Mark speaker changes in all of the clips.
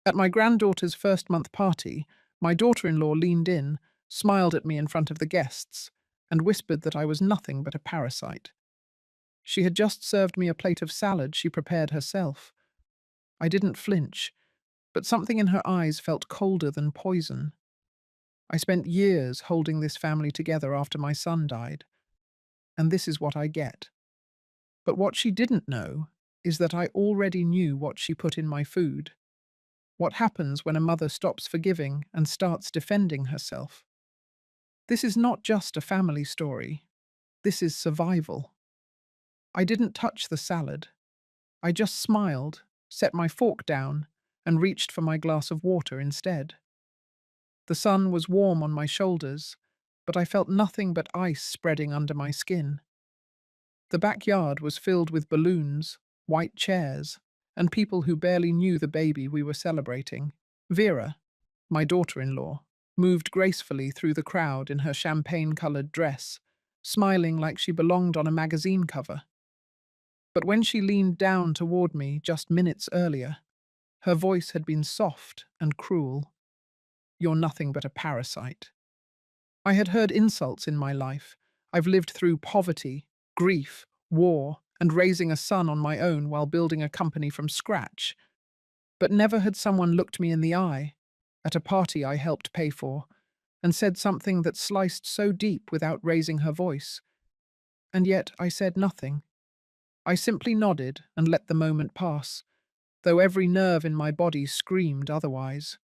Speaker 1: At my granddaughter's first-month party, my daughter-in-law leaned in, smiled at me in front of the guests, and whispered that I was nothing but a parasite. She had just served me a plate of salad she prepared herself. I didn't flinch, but something in her eyes felt colder than poison. I spent years holding this family together after my son died, and this is what I get. But what she didn't know is that I already knew what she put in my food. What happens when a mother stops forgiving and starts defending herself? This is not just a family story. This is survival. I didn't touch the salad. I just smiled, set my fork down, and reached for my glass of water instead. The sun was warm on my shoulders, but I felt nothing but ice spreading under my skin. The backyard was filled with balloons, white chairs, and people who barely knew the baby we were celebrating. Vera, my daughter-in-law, moved gracefully through the crowd in her champagne-colored dress, smiling like she belonged on a magazine cover. But when she leaned down toward me just minutes earlier, her voice had been soft and cruel. "You're nothing but a parasite." I had heard insults in my life. I've lived through poverty, grief, war, and raising a son on my own while building a company from scratch. But never had someone looked me in the eye, at a party I helped pay for, and said something that sliced so deep without raising her voice. And yet I said nothing. I simply nodded and let the moment pass, though every nerve in my body screamed otherwise.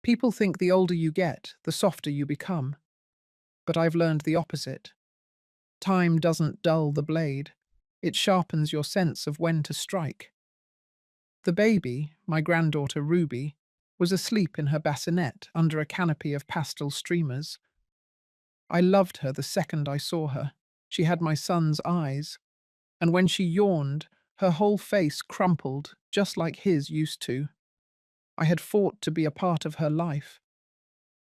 Speaker 1: People think the older you get, the softer you become. But I've learned the opposite. Time doesn't dull the blade. It sharpens your sense of when to strike. The baby, my granddaughter Ruby, was asleep in her bassinet under a canopy of pastel streamers. I loved her the second I saw her. She had my son's eyes, and when she yawned, her whole face crumpled, just like his used to. I had fought to be a part of her life.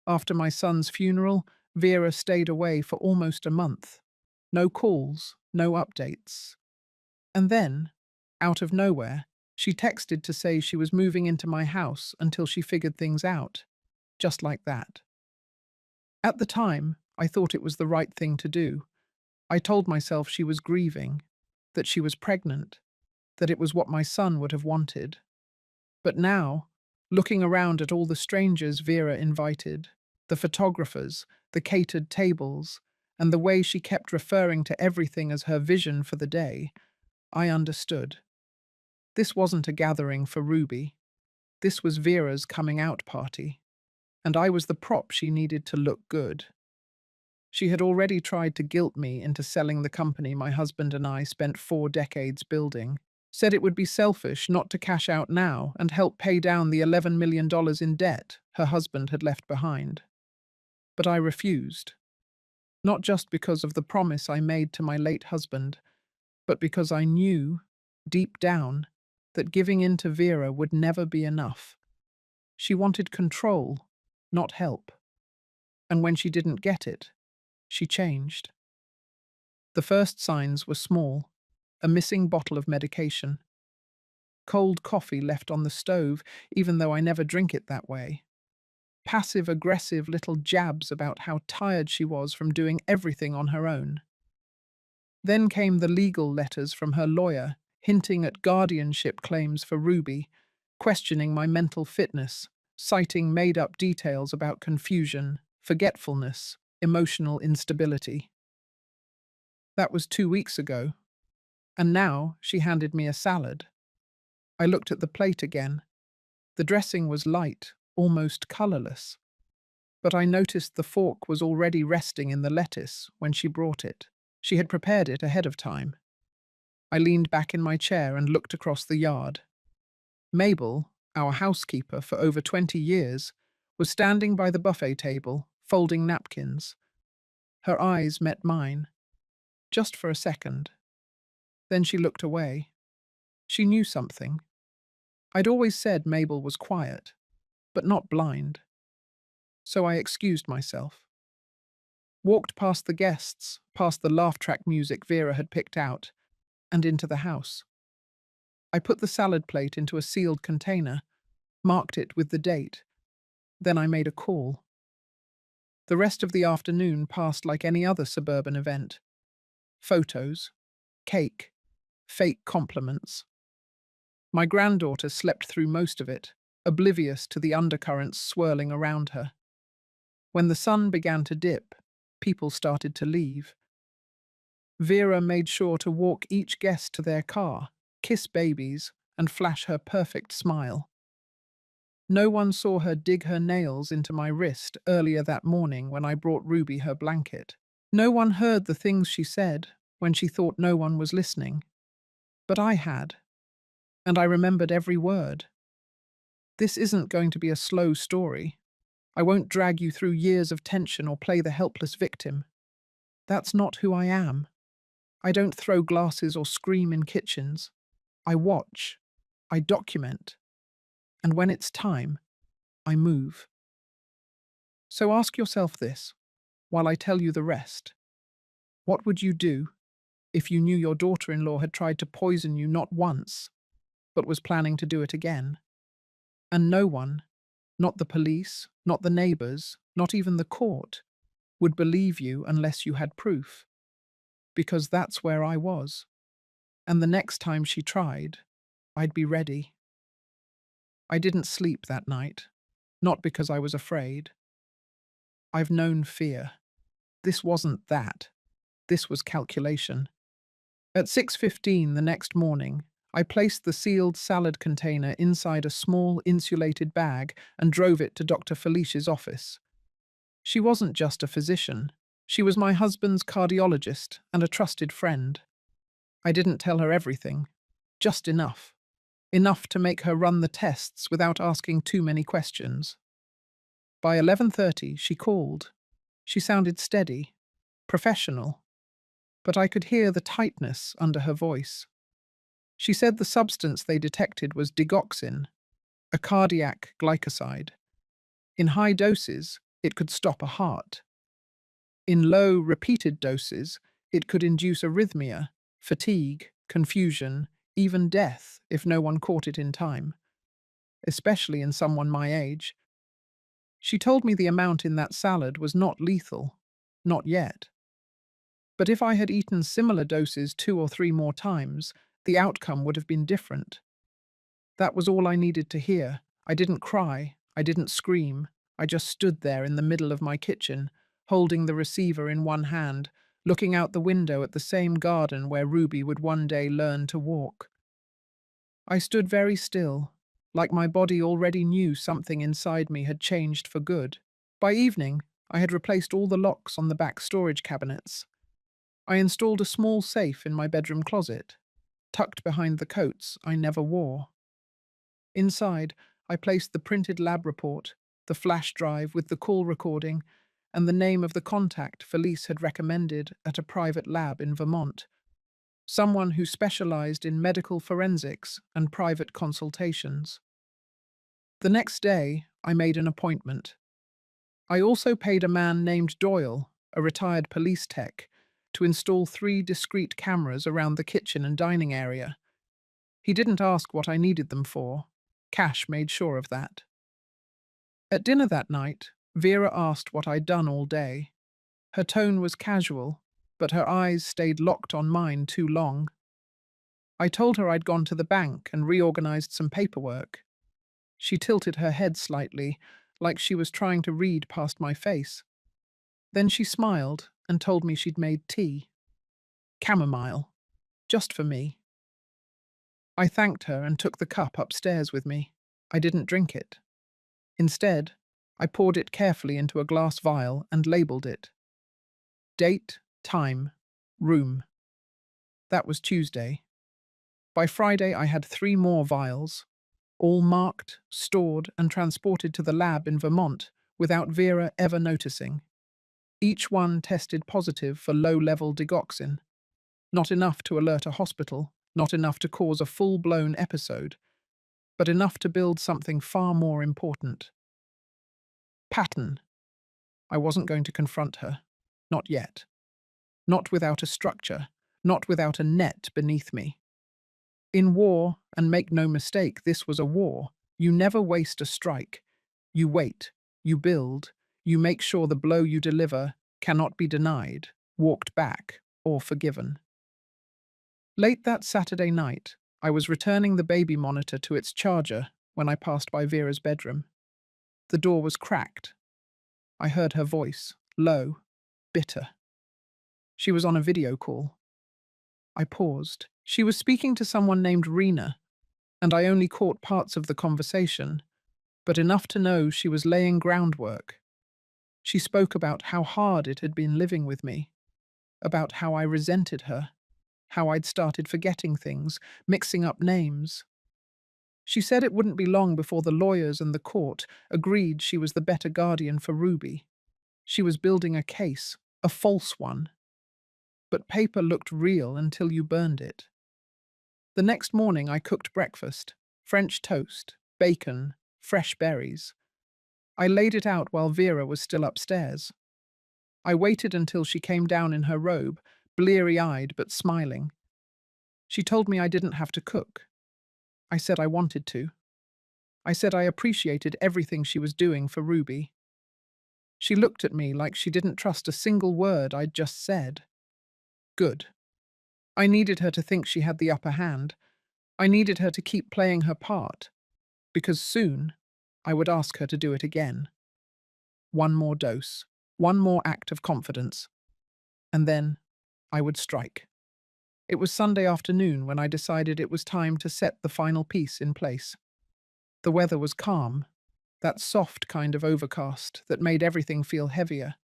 Speaker 1: After my son's funeral, Vera stayed away for almost a month. No calls, no updates. And then, out of nowhere, she texted to say she was moving into my house until she figured things out. Just like that. At the time, I thought it was the right thing to do. I told myself she was grieving, that she was pregnant, that it was what my son would have wanted. But now, looking around at all the strangers Vera invited, the photographers, the catered tables, and the way she kept referring to everything as her vision for the day, I understood. This wasn't a gathering for Ruby. This was Vera's coming out party, and I was the prop she needed to look good. She had already tried to guilt me into selling the company my husband and I spent 4 decades building, said it would be selfish not to cash out now and help pay down the $11 million in debt her husband had left behind. But I refused. Not just because of the promise I made to my late husband, but because I knew, deep down, that giving in to Vera would never be enough. She wanted control, not help. And when she didn't get it, she changed. The first signs were small: a missing bottle of medication, cold coffee left on the stove even though I never drink it that way, passive-aggressive little jabs about how tired she was from doing everything on her own. Then came the legal letters from her lawyer, hinting at guardianship claims for Ruby, questioning my mental fitness, citing made-up details about confusion, forgetfulness, emotional instability. That was 2 weeks ago, and now she handed me a salad. I looked at the plate again. The dressing was light, almost colorless, but I noticed the fork was already resting in the lettuce when she brought it. She had prepared it ahead of time. I leaned back in my chair and looked across the yard. Mabel, our housekeeper for over 20 years, was standing by the buffet table, folding napkins. Her eyes met mine, just for a second. Then she looked away. She knew something. I'd always said Mabel was quiet, but not blind. So I excused myself. Walked past the guests, past the laugh track music Vera had picked out, and into the house. I put the salad plate into a sealed container, marked it with the date. Then I made a call. The rest of the afternoon passed like any other suburban event. Photos, cake, fake compliments. My granddaughter slept through most of it, oblivious to the undercurrents swirling around her. When the sun began to dip, people started to leave. Vera made sure to walk each guest to their car, kiss babies, and flash her perfect smile. No one saw her dig her nails into my wrist earlier that morning when I brought Ruby her blanket. No one heard the things she said when she thought no one was listening. But I had, and I remembered every word. This isn't going to be a slow story. I won't drag you through years of tension or play the helpless victim. That's not who I am. I don't throw glasses or scream in kitchens. I watch. I document. And when it's time, I move. So ask yourself this, while I tell you the rest. What would you do if you knew your daughter-in-law had tried to poison you not once, but was planning to do it again? And no one, not the police, not the neighbors, not even the court, would believe you unless you had proof. Because that's where I was. And the next time she tried, I'd be ready. I didn't sleep that night, not because I was afraid. I've known fear. This wasn't that. This was calculation. At 6:15 the next morning, I placed the sealed salad container inside a small insulated bag and drove it to Dr. Felicia's office. She wasn't just a physician. She was my husband's cardiologist and a trusted friend. I didn't tell her everything, just enough. Enough to make her run the tests without asking too many questions. By 11:30, she called. She sounded steady, professional, but I could hear the tightness under her voice. She said the substance they detected was digoxin, a cardiac glycoside. In high doses, it could stop a heart. In low, repeated doses, it could induce arrhythmia, fatigue, confusion, even death if no one caught it in time, especially in someone my age. She told me the amount in that salad was not lethal, not yet. But if I had eaten similar doses 2 or 3 more times, the outcome would have been different. That was all I needed to hear. I didn't cry, I didn't scream, I just stood there in the middle of my kitchen, holding the receiver in one hand, looking out the window at the same garden where Ruby would one day learn to walk. I stood very still, like my body already knew something inside me had changed for good. By evening, I had replaced all the locks on the back storage cabinets. I installed a small safe in my bedroom closet, tucked behind the coats I never wore. Inside, I placed the printed lab report, the flash drive with the call recording, and the name of the contact Felice had recommended at a private lab in Vermont, someone who specialized in medical forensics and private consultations. The next day, I made an appointment. I also paid a man named Doyle, a retired police tech, to install 3 discrete cameras around the kitchen and dining area. He didn't ask what I needed them for. Cash made sure of that. At dinner that night, Vera asked what I'd done all day. Her tone was casual, but her eyes stayed locked on mine too long. I told her I'd gone to the bank and reorganized some paperwork. She tilted her head slightly, like she was trying to read past my face. Then she smiled and told me she'd made tea. Chamomile. Just for me. I thanked her and took the cup upstairs with me. I didn't drink it. Instead, I poured it carefully into a glass vial and labeled it. Date, time, room. That was Tuesday. By Friday, I had 3 more vials, all marked, stored, and transported to the lab in Vermont without Vera ever noticing. Each one tested positive for low-level digoxin. Not enough to alert a hospital, not enough to cause a full-blown episode, but enough to build something far more important. Pattern. I wasn't going to confront her. Not yet. Not without a structure, not without a net beneath me. In war, and make no mistake, this was a war, You never waste a strike. You wait, you build, you make sure the blow you deliver cannot be denied, walked back, or forgiven. Late that Saturday night, I was returning the baby monitor to its charger when I passed by Vera's bedroom. The door was cracked. I heard her voice, low, bitter. She was on a video call. I paused. She was speaking to someone named Rena, and I only caught parts of the conversation, but enough to know she was laying groundwork. She spoke about how hard it had been living with me, about how I resented her, how I'd started forgetting things, mixing up names. She said it wouldn't be long before the lawyers and the court agreed she was the better guardian for Ruby. She was building a case, a false one. But paper looked real until you burned it. The next morning I cooked breakfast, French toast, bacon, fresh berries. I laid it out while Vera was still upstairs. I waited until she came down in her robe, bleary-eyed but smiling. She told me I didn't have to cook. I said I wanted to. I said I appreciated everything she was doing for Ruby. She looked at me like she didn't trust a single word I'd just said. Good. I needed her to think she had the upper hand. I needed her to keep playing her part, because soon I would ask her to do it again. One more dose, one more act of confidence, and then I would strike. It was Sunday afternoon when I decided it was time to set the final piece in place. The weather was calm, that soft kind of overcast that made everything feel heavier.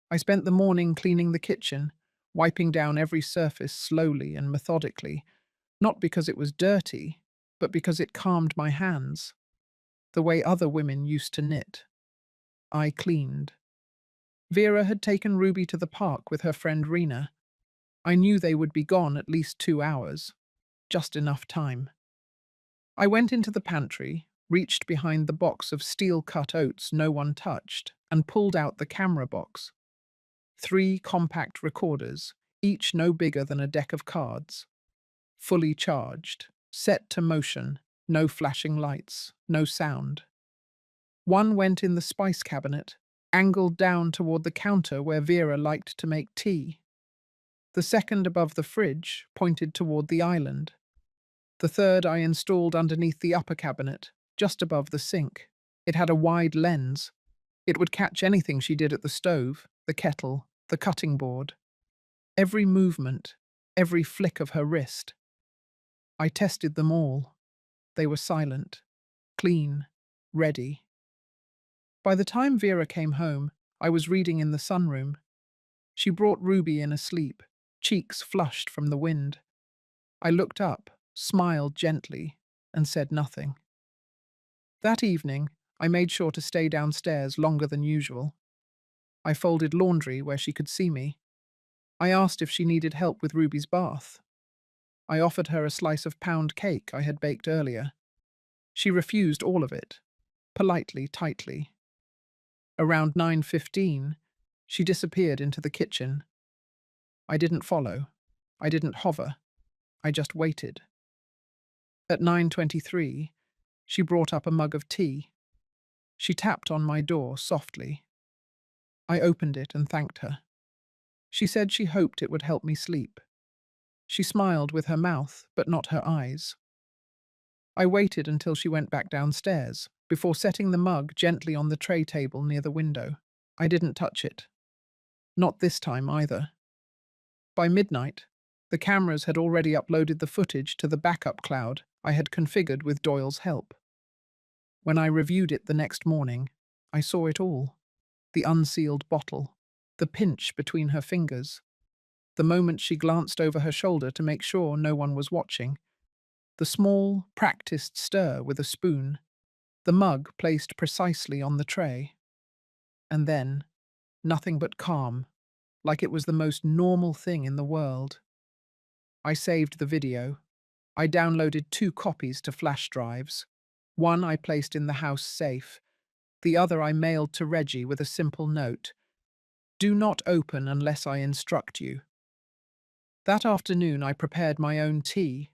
Speaker 1: I spent the morning cleaning the kitchen, wiping down every surface slowly and methodically, not because it was dirty, but because it calmed my hands, the way other women used to knit. I cleaned. Vera had taken Ruby to the park with her friend Rena. I knew they would be gone at least 2 hours, just enough time. I went into the pantry, reached behind the box of steel-cut oats no one touched, and pulled out the camera box. 3 compact recorders, each no bigger than a deck of cards. Fully charged, set to motion, no flashing lights, no sound. One went in the spice cabinet, angled down toward the counter where Vera liked to make tea. The second above the fridge pointed toward the island. The third I installed underneath the upper cabinet, just above the sink. It had a wide lens. It would catch anything she did at the stove, the kettle, the cutting board. Every movement, every flick of her wrist. I tested them all. They were silent, clean, ready. By the time Vera came home, I was reading in the sunroom. She brought Ruby in asleep, cheeks flushed from the wind. I looked up, smiled gently, and said nothing. That evening, I made sure to stay downstairs longer than usual. I folded laundry where she could see me. I asked if she needed help with Ruby's bath. I offered her a slice of pound cake I had baked earlier. She refused all of it, politely, tightly. Around 9:15, she disappeared into the kitchen. I didn't follow. I didn't hover. I just waited. At 9:23, she brought up a mug of tea. She tapped on my door softly. I opened it and thanked her. She said she hoped it would help me sleep. She smiled with her mouth, but not her eyes. I waited until she went back downstairs, before setting the mug gently on the tray table near the window. I didn't touch it. Not this time either. By midnight, the cameras had already uploaded the footage to the backup cloud I had configured with Doyle's help. When I reviewed it the next morning, I saw it all. The unsealed bottle, the pinch between her fingers, the moment she glanced over her shoulder to make sure no one was watching, the small, practiced stir with a spoon, the mug placed precisely on the tray. And then, nothing but calm, like it was the most normal thing in the world. I saved the video. I downloaded 2 copies to flash drives. One I placed in the house safe. The other I mailed to Reggie with a simple note. Do not open unless I instruct you. That afternoon I prepared my own tea,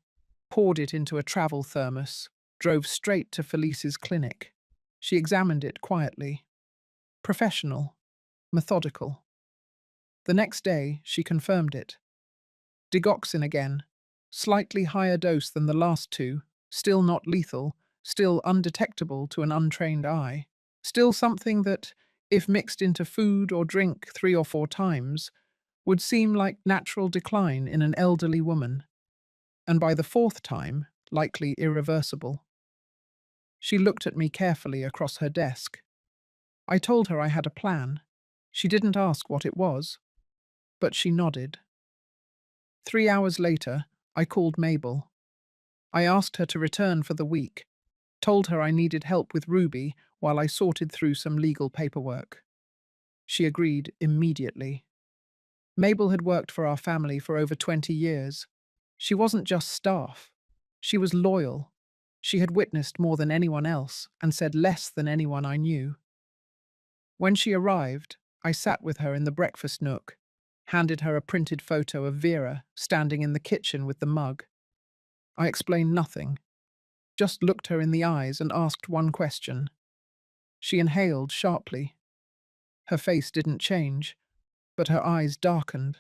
Speaker 1: poured it into a travel thermos, drove straight to Felice's clinic. She examined it quietly. Professional, methodical. The next day, she confirmed it. Digoxin again. Slightly higher dose than the last two, still not lethal, still undetectable to an untrained eye. Still something that, if mixed into food or drink 3 or 4 times, would seem like natural decline in an elderly woman, and by the fourth time, likely irreversible. She looked at me carefully across her desk. I told her I had a plan. She didn't ask what it was, but she nodded. 3 hours later, I called Mabel. I asked her to return for the week, told her I needed help with Ruby while I sorted through some legal paperwork. She agreed immediately. Mabel had worked for our family for over 20 years. She wasn't just staff. She was loyal. She had witnessed more than anyone else and said less than anyone I knew. When she arrived, I sat with her in the breakfast nook, handed her a printed photo of Vera standing in the kitchen with the mug. I explained nothing, just looked her in the eyes and asked one question. She inhaled sharply. Her face didn't change, but her eyes darkened.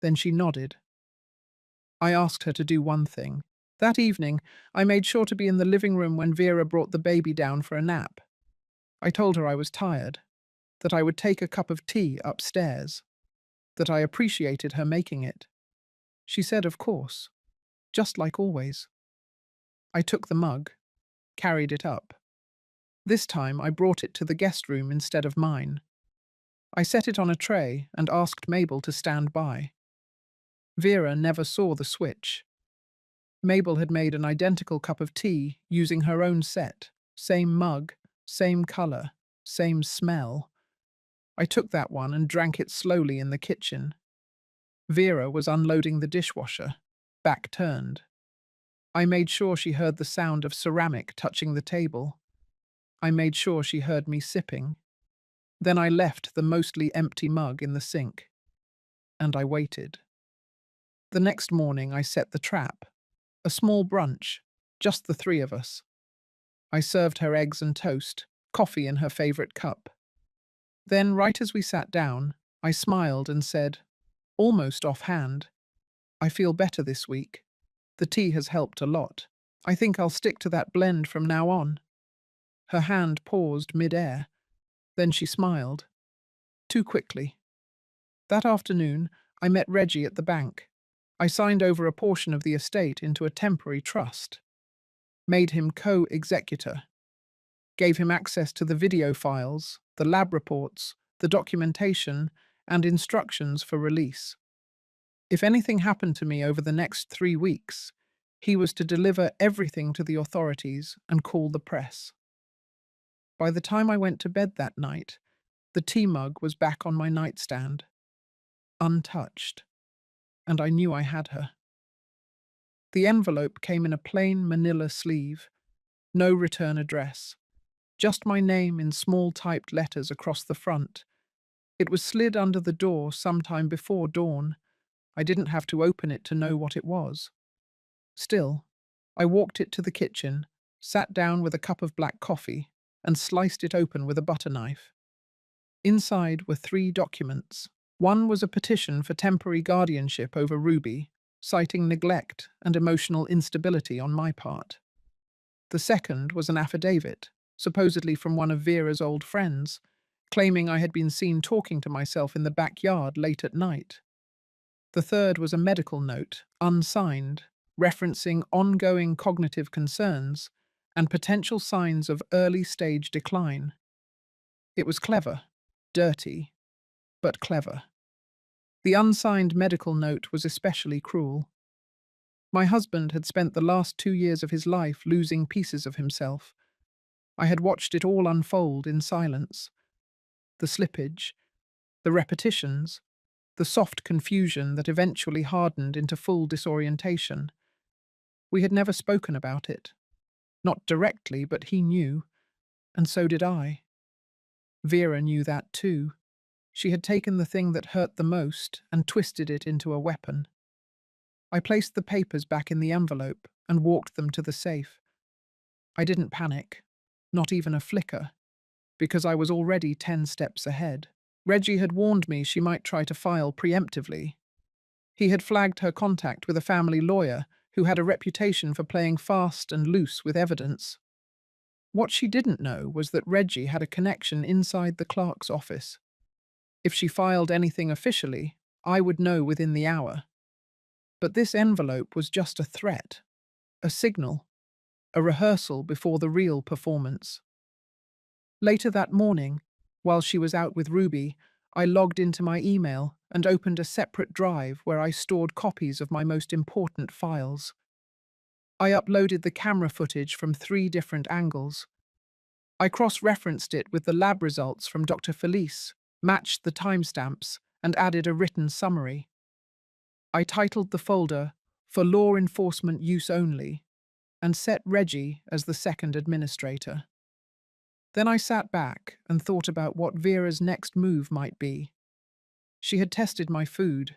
Speaker 1: Then she nodded. I asked her to do one thing. That evening, I made sure to be in the living room when Vera brought the baby down for a nap. I told her I was tired, that I would take a cup of tea upstairs, that I appreciated her making it. She said, of course, just like always. I took the mug, carried it up. This time I brought it to the guest room instead of mine. I set it on a tray and asked Mabel to stand by. Vera never saw the switch. Mabel had made an identical cup of tea using her own set, same mug, same colour, same smell. I took that one and drank it slowly in the kitchen. Vera was unloading the dishwasher, back turned. I made sure she heard the sound of ceramic touching the table. I made sure she heard me sipping. Then I left the mostly empty mug in the sink. And I waited. The next morning I set the trap. A small brunch, just the three of us. I served her eggs and toast, coffee in her favourite cup. Then, right as we sat down, I smiled and said, almost offhand, I feel better this week. The tea has helped a lot. I think I'll stick to that blend from now on. Her hand paused mid-air. Then she smiled. Too quickly. That afternoon, I met Reggie at the bank. I signed over a portion of the estate into a temporary trust. Made him co-executor. Gave him access to the video files, the lab reports, the documentation, and instructions for release. If anything happened to me over the next 3 weeks, he was to deliver everything to the authorities and call the press. By the time I went to bed that night, the tea mug was back on my nightstand, untouched, and I knew I had her. The envelope came in a plain manila sleeve, no return address, just my name in small typed letters across the front. It was slid under the door sometime before dawn. I didn't have to open it to know what it was. Still, I walked it to the kitchen, sat down with a cup of black coffee, and sliced it open with a butter knife. Inside were 3 documents. One was a petition for temporary guardianship over Ruby, citing neglect and emotional instability on my part. The second was an affidavit, supposedly from one of Vera's old friends, claiming I had been seen talking to myself in the backyard late at night. The third was a medical note, unsigned, referencing ongoing cognitive concerns and potential signs of early-stage decline. It was clever, dirty, but clever. The unsigned medical note was especially cruel. My husband had spent the last 2 years of his life losing pieces of himself. I had watched it all unfold in silence. The slippage, the repetitions, the soft confusion that eventually hardened into full disorientation. We had never spoken about it. Not directly, but he knew, and so did I. Vera knew that too. She had taken the thing that hurt the most and twisted it into a weapon. I placed the papers back in the envelope and walked them to the safe. I didn't panic, not even a flicker, because I was already 10 steps ahead. Reggie had warned me she might try to file preemptively. He had flagged her contact with a family lawyer who had a reputation for playing fast and loose with evidence. What she didn't know was that Reggie had a connection inside the clerk's office. If she filed anything officially, I would know within the hour. But this envelope was just a threat, a signal, a rehearsal before the real performance. Later that morning, while she was out with Ruby, I logged into my email and opened a separate drive where I stored copies of my most important files. I uploaded the camera footage from 3 different angles. I cross-referenced it with the lab results from Dr. Felice, matched the timestamps, and added a written summary. I titled the folder, "For Law Enforcement Use Only," and set Reggie as the second administrator. Then I sat back and thought about what Vera's next move might be. She had tested my food,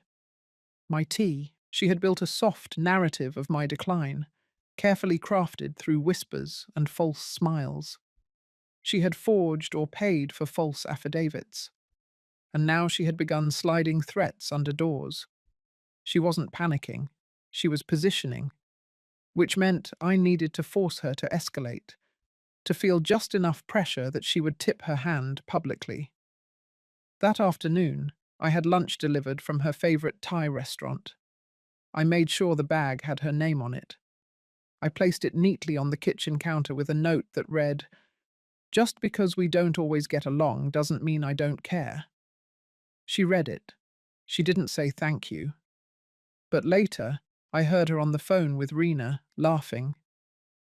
Speaker 1: my tea. She had built a soft narrative of my decline, carefully crafted through whispers and false smiles. She had forged or paid for false affidavits, and now she had begun sliding threats under doors. She wasn't panicking, she was positioning, which meant I needed to force her to escalate, to feel just enough pressure that she would tip her hand publicly. That afternoon, I had lunch delivered from her favorite Thai restaurant. I made sure the bag had her name on it. I placed it neatly on the kitchen counter with a note that read, "Just because we don't always get along doesn't mean I don't care." She read it. She didn't say thank you. But later, I heard her on the phone with Rena, laughing.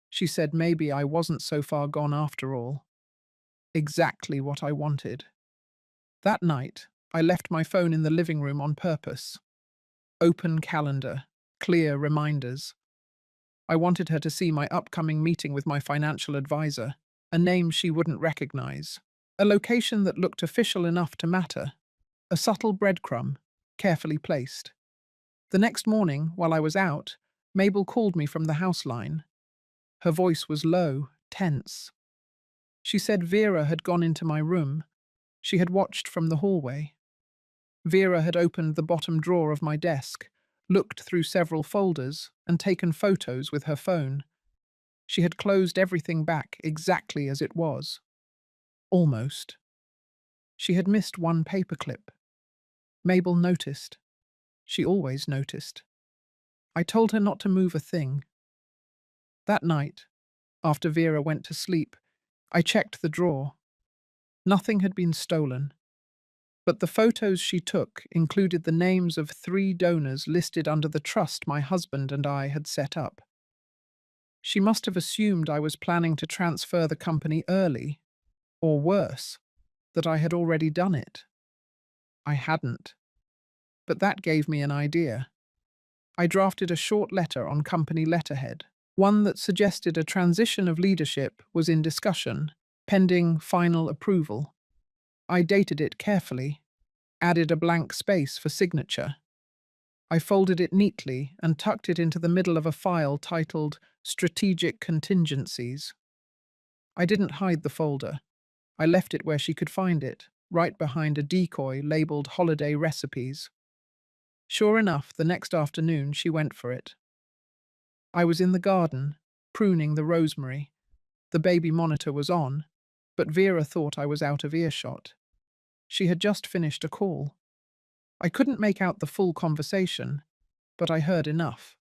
Speaker 1: She said maybe I wasn't so far gone after all. Exactly what I wanted. That night, I left my phone in the living room on purpose. Open calendar, clear reminders. I wanted her to see my upcoming meeting with my financial advisor, a name she wouldn't recognize, a location that looked official enough to matter, a subtle breadcrumb, carefully placed. The next morning, while I was out, Mabel called me from the house line. Her voice was low, tense. She said Vera had gone into my room. She had watched from the hallway. Vera had opened the bottom drawer of my desk, looked through several folders, and taken photos with her phone. She had closed everything back exactly as it was. Almost. She had missed one paperclip. Mabel noticed. She always noticed. I told her not to move a thing. That night, after Vera went to sleep, I checked the drawer. Nothing had been stolen. But the photos she took included the names of 3 donors listed under the trust my husband and I had set up. She must have assumed I was planning to transfer the company early, or worse, that I had already done it. I hadn't. But that gave me an idea. I drafted a short letter on company letterhead, one that suggested a transition of leadership was in discussion, pending final approval. I dated it carefully, added a blank space for signature. I folded it neatly and tucked it into the middle of a file titled Strategic Contingencies. I didn't hide the folder. I left it where she could find it, right behind a decoy labeled Holiday Recipes. Sure enough, the next afternoon she went for it. I was in the garden, pruning the rosemary. The baby monitor was on, but Vera thought I was out of earshot. She had just finished a call. I couldn't make out the full conversation, but I heard enough.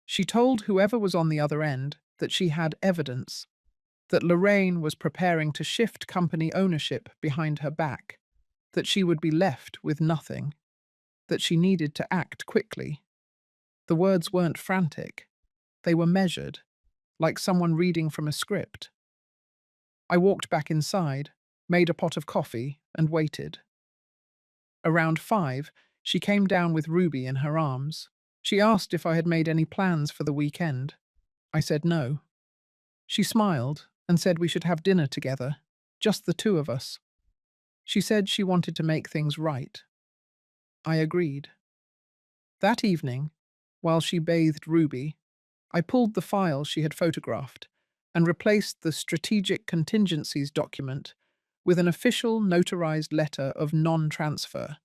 Speaker 1: She told whoever was on the other end that she had evidence, that Lorraine was preparing to shift company ownership behind her back, that she would be left with nothing, that she needed to act quickly. The words weren't frantic. They were measured, like someone reading from a script. I walked back inside, made a pot of coffee, and waited. Around 5, she came down with Ruby in her arms. She asked if I had made any plans for the weekend. I said no. She smiled and said we should have dinner together, just the 2 of us. She said she wanted to make things right. I agreed. That evening, while she bathed Ruby, I pulled the file she had photographed, and replaced the Strategic Contingencies document with an official notarized letter of non-transfer.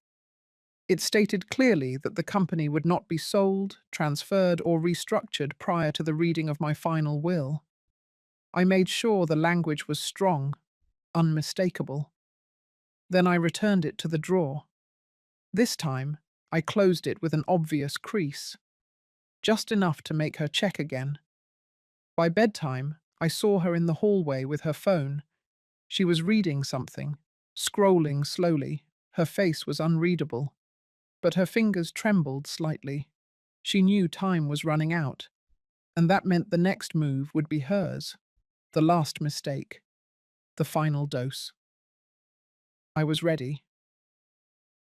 Speaker 1: It stated clearly that the company would not be sold, transferred, or restructured prior to the reading of my final will. I made sure the language was strong, unmistakable. Then I returned it to the drawer. This time, I closed it with an obvious crease, just enough to make her check again. By bedtime, I saw her in the hallway with her phone. She was reading something, scrolling slowly. Her face was unreadable, but her fingers trembled slightly. She knew time was running out, and that meant the next move would be hers, the last mistake, the final dose. I was ready.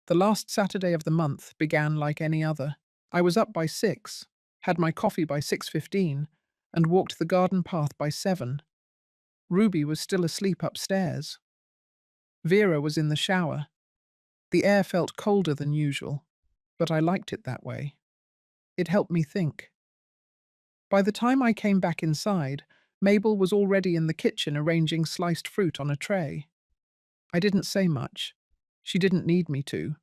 Speaker 1: The last Saturday of the month began like any other. I was up by 6, had my coffee by 6:15, and walked the garden path by 7. Ruby was still asleep upstairs. Vera was in the shower. The air felt colder than usual, but I liked it that way. It helped me think. By the time I came back inside, Mabel was already in the kitchen arranging sliced fruit on a tray. I didn't say much. She didn't need me to.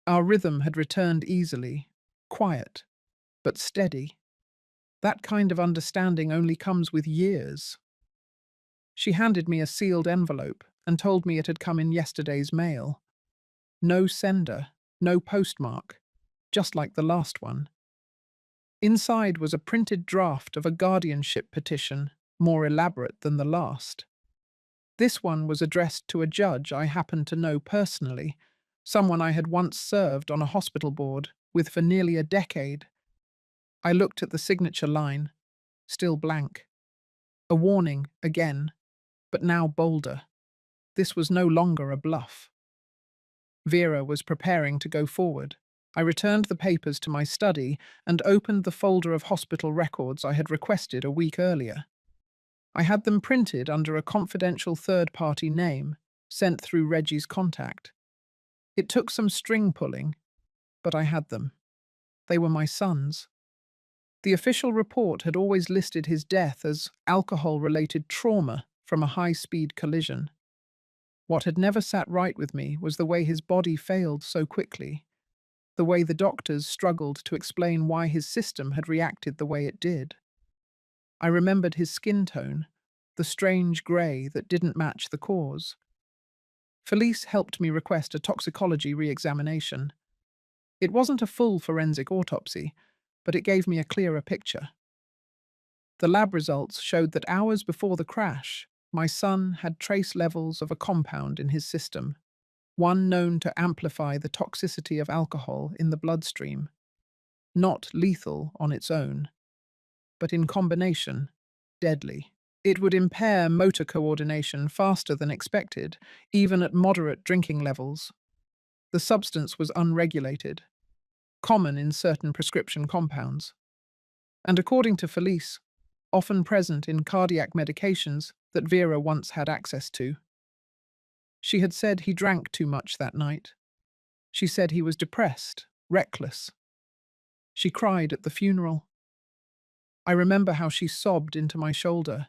Speaker 1: Our rhythm had returned easily, quiet, but steady. That kind of understanding only comes with years. She handed me a sealed envelope and told me it had come in yesterday's mail. No sender, no postmark, just like the last one. Inside was a printed draft of a guardianship petition, more elaborate than the last. This one was addressed to a judge I happened to know personally, someone I had once served on a hospital board with for nearly a decade. I looked at the signature line, still blank. A warning, again, but now bolder. This was no longer a bluff. Vera was preparing to go forward. I returned the papers to my study and opened the folder of hospital records I had requested a week earlier. I had them printed under a confidential third-party name, sent through Reggie's contact. It took some string pulling, but I had them. They were my son's. The official report had always listed his death as alcohol-related trauma from a high-speed collision. What had never sat right with me was the way his body failed so quickly, the way the doctors struggled to explain why his system had reacted the way it did. I remembered his skin tone, the strange grey that didn't match the cause. Felice helped me request a toxicology re-examination. It wasn't a full forensic autopsy, but it gave me a clearer picture. The lab results showed that hours before the crash, my son had trace levels of a compound in his system, one known to amplify the toxicity of alcohol in the bloodstream. Not lethal on its own, but in combination, deadly. It would impair motor coordination faster than expected, even at moderate drinking levels. The substance was unregulated, common in certain prescription compounds, and according to Felice, often present in cardiac medications that Vera once had access to. She had said he drank too much that night. She said he was depressed, reckless. She cried at the funeral. I remember how she sobbed into my shoulder,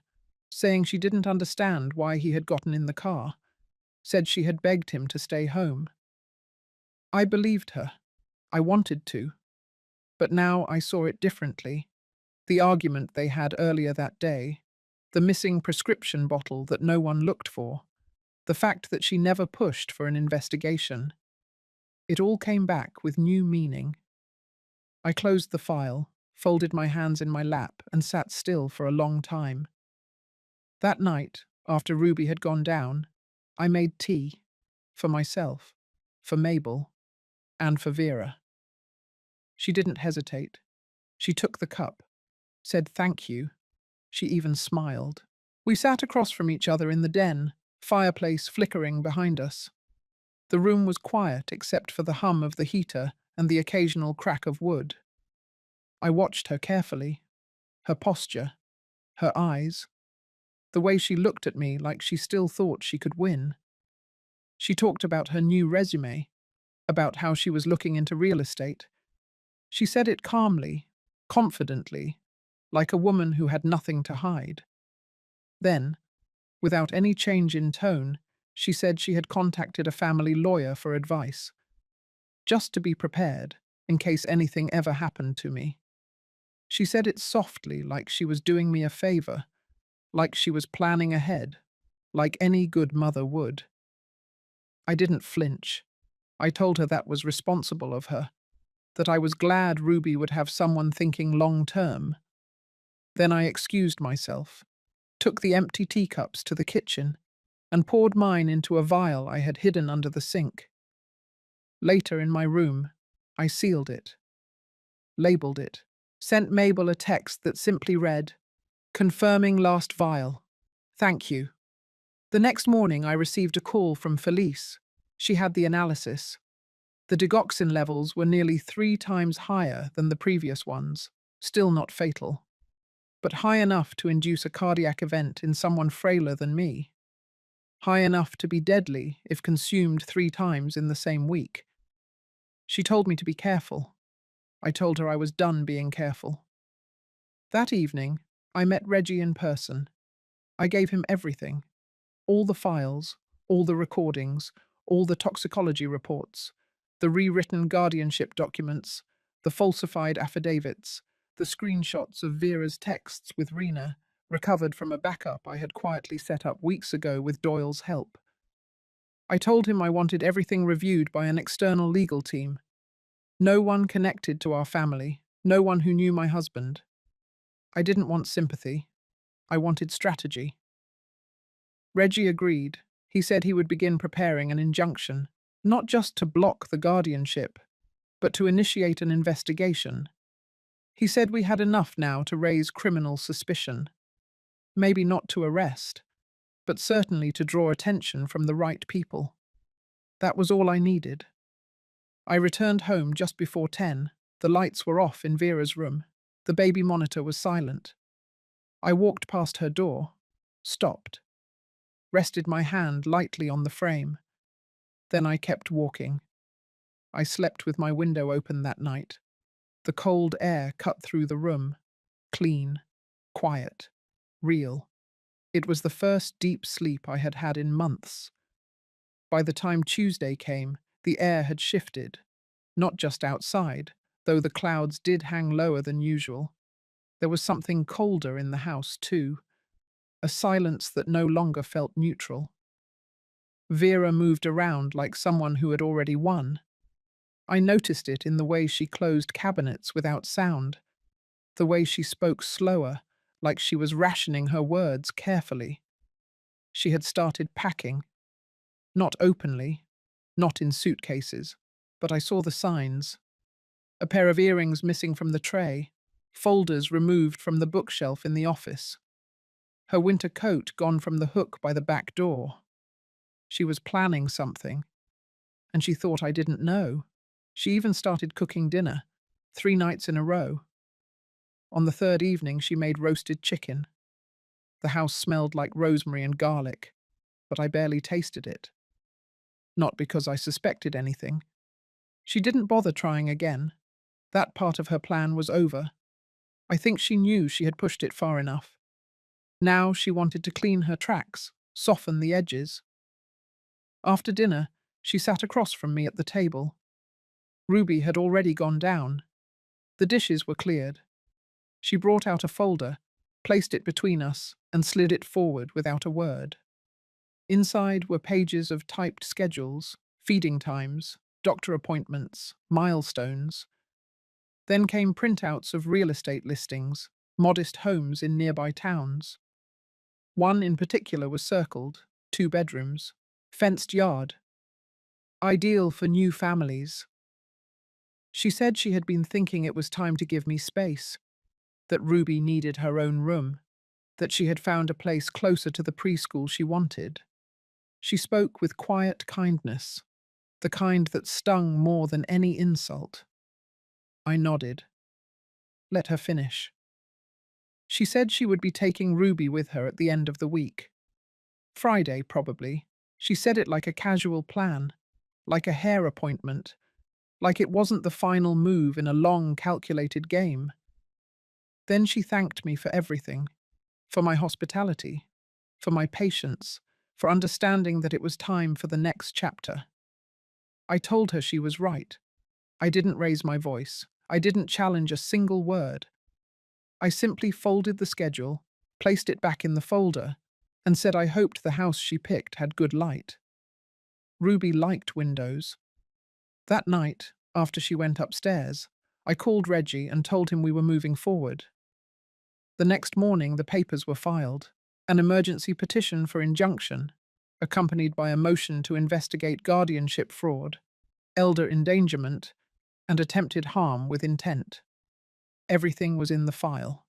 Speaker 1: saying she didn't understand why he had gotten in the car, said she had begged him to stay home. I believed her. I wanted to. But now I saw it differently. The argument they had earlier that day, the missing prescription bottle that no one looked for, the fact that she never pushed for an investigation. It all came back with new meaning. I closed the file, folded my hands in my lap, and sat still for a long time. That night, after Ruby had gone down, I made tea. For myself, for Mabel, and for Vera. She didn't hesitate. She took the cup, said thank you. She even smiled. We sat across from each other in the den, fireplace flickering behind us. The room was quiet except for the hum of the heater and the occasional crack of wood. I watched her carefully. Her posture, her eyes, the way she looked at me like she still thought she could win. She talked about her new resume, about how she was looking into real estate. She said it calmly, confidently, like a woman who had nothing to hide. Then, without any change in tone, she said she had contacted a family lawyer for advice, just to be prepared, in case anything ever happened to me. She said it softly, like she was doing me a favor, like she was planning ahead, like any good mother would. I didn't flinch. I told her that was responsible of her, that I was glad Ruby would have someone thinking long term. Then I excused myself, took the empty teacups to the kitchen, and poured mine into a vial I had hidden under the sink. Later in my room, I sealed it, labeled it, sent Mabel a text that simply read, "Confirming last vial. Thank you." The next morning, I received a call from Felice. She had the analysis. The digoxin levels were nearly 3 times higher than the previous ones, still not fatal, but high enough to induce a cardiac event in someone frailer than me. High enough to be deadly if consumed 3 times in the same week. She told me to be careful. I told her I was done being careful. That evening, I met Reggie in person. I gave him everything. All the files, all the recordings, all the toxicology reports, the rewritten guardianship documents, the falsified affidavits, the screenshots of Vera's texts with Rena, recovered from a backup I had quietly set up weeks ago with Doyle's help. I told him I wanted everything reviewed by an external legal team. No one connected to our family, no one who knew my husband. I didn't want sympathy. I wanted strategy. Reggie agreed. He said he would begin preparing an injunction, not just to block the guardianship, but to initiate an investigation. He said we had enough now to raise criminal suspicion. Maybe not to arrest, but certainly to draw attention from the right people. That was all I needed. I returned home just before 10. The lights were off in Vera's room. The baby monitor was silent. I walked past her door, stopped, rested my hand lightly on the frame. Then I kept walking. I slept with my window open that night. The cold air cut through the room, clean, quiet, real. It was the first deep sleep I had had in months. By the time Tuesday came, the air had shifted, not just outside, though the clouds did hang lower than usual. There was something colder in the house, too, a silence that no longer felt neutral. Vera moved around like someone who had already won. I noticed it in the way she closed cabinets without sound, the way she spoke slower, like she was rationing her words carefully. She had started packing, not openly, not in suitcases, but I saw the signs. A pair of earrings missing from the tray, folders removed from the bookshelf in the office. Her winter coat gone from the hook by the back door. She was planning something, and she thought I didn't know. She even started cooking dinner, 3 nights in a row. On the third evening, she made roasted chicken. The house smelled like rosemary and garlic, but I barely tasted it. Not because I suspected anything. She didn't bother trying again. That part of her plan was over. I think she knew she had pushed it far enough. Now she wanted to clean her tracks, soften the edges. After dinner, she sat across from me at the table. Ruby had already gone down. The dishes were cleared. She brought out a folder, placed it between us, and slid it forward without a word. Inside were pages of typed schedules, feeding times, doctor appointments, milestones. Then came printouts of real estate listings, modest homes in nearby towns. One in particular was circled, 2 bedrooms, fenced yard. Ideal for new families. She said she had been thinking it was time to give me space, that Ruby needed her own room, that she had found a place closer to the preschool she wanted. She spoke with quiet kindness, the kind that stung more than any insult. I nodded. Let her finish. She said she would be taking Ruby with her at the end of the week. Friday, probably. She said it like a casual plan, like a hair appointment, like it wasn't the final move in a long, calculated game. Then she thanked me for everything, for my hospitality, for my patience, for understanding that it was time for the next chapter. I told her she was right. I didn't raise my voice. I didn't challenge a single word. I simply folded the schedule, placed it back in the folder, and said I hoped the house she picked had good light. Ruby liked windows. That night, after she went upstairs, I called Reggie and told him we were moving forward. The next morning, the papers were filed, an emergency petition for injunction, accompanied by a motion to investigate guardianship fraud, elder endangerment, and attempted harm with intent. Everything was in the file.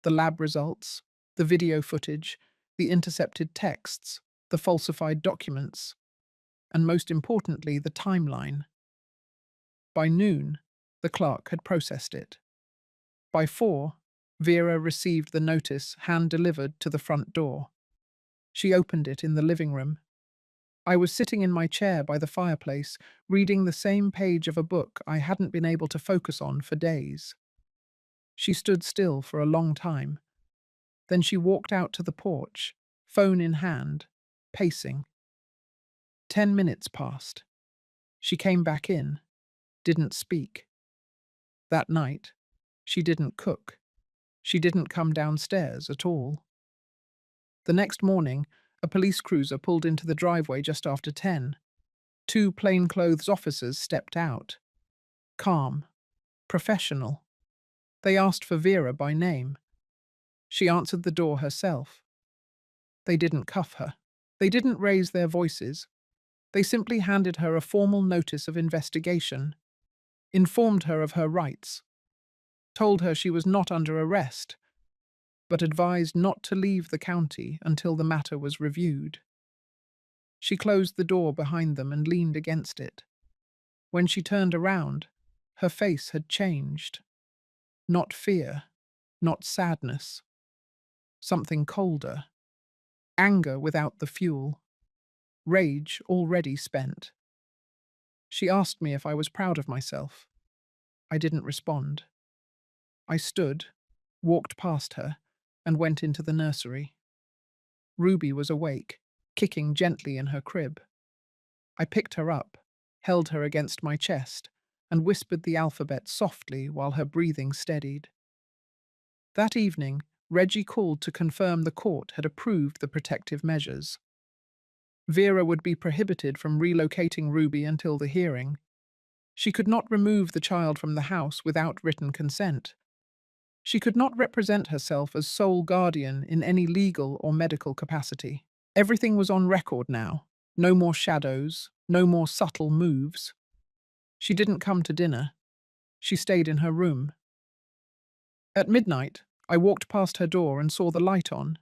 Speaker 1: The lab results, the video footage, the intercepted texts, the falsified documents, and most importantly, the timeline. By noon, the clerk had processed it. By 4, Vera received the notice hand-delivered to the front door. She opened it in the living room. I was sitting in my chair by the fireplace, reading the same page of a book I hadn't been able to focus on for days. She stood still for a long time. Then she walked out to the porch, phone in hand, pacing. 10 minutes passed. She came back in, didn't speak. That night, she didn't cook. She didn't come downstairs at all. The next morning, a police cruiser pulled into the driveway just after 10. 2 plainclothes officers stepped out. Calm, professional. They asked for Vera by name. She answered the door herself. They didn't cuff her. They didn't raise their voices. They simply handed her a formal notice of investigation, informed her of her rights, told her she was not under arrest, but advised not to leave the county until the matter was reviewed. She closed the door behind them and leaned against it. When she turned around, her face had changed. Not fear, not sadness. Something colder. Anger without the fuel. Rage already spent. She asked me if I was proud of myself. I didn't respond. I stood, walked past her, and went into the nursery. Ruby was awake, kicking gently in her crib. I picked her up, held her against my chest, and whispered the alphabet softly while her breathing steadied. That evening, Reggie called to confirm the court had approved the protective measures. Vera would be prohibited from relocating Ruby until the hearing. She could not remove the child from the house without written consent. She could not represent herself as sole guardian in any legal or medical capacity. Everything was on record now. No more shadows, no more subtle moves. She didn't come to dinner. She stayed in her room. At midnight, I walked past her door and saw the light on.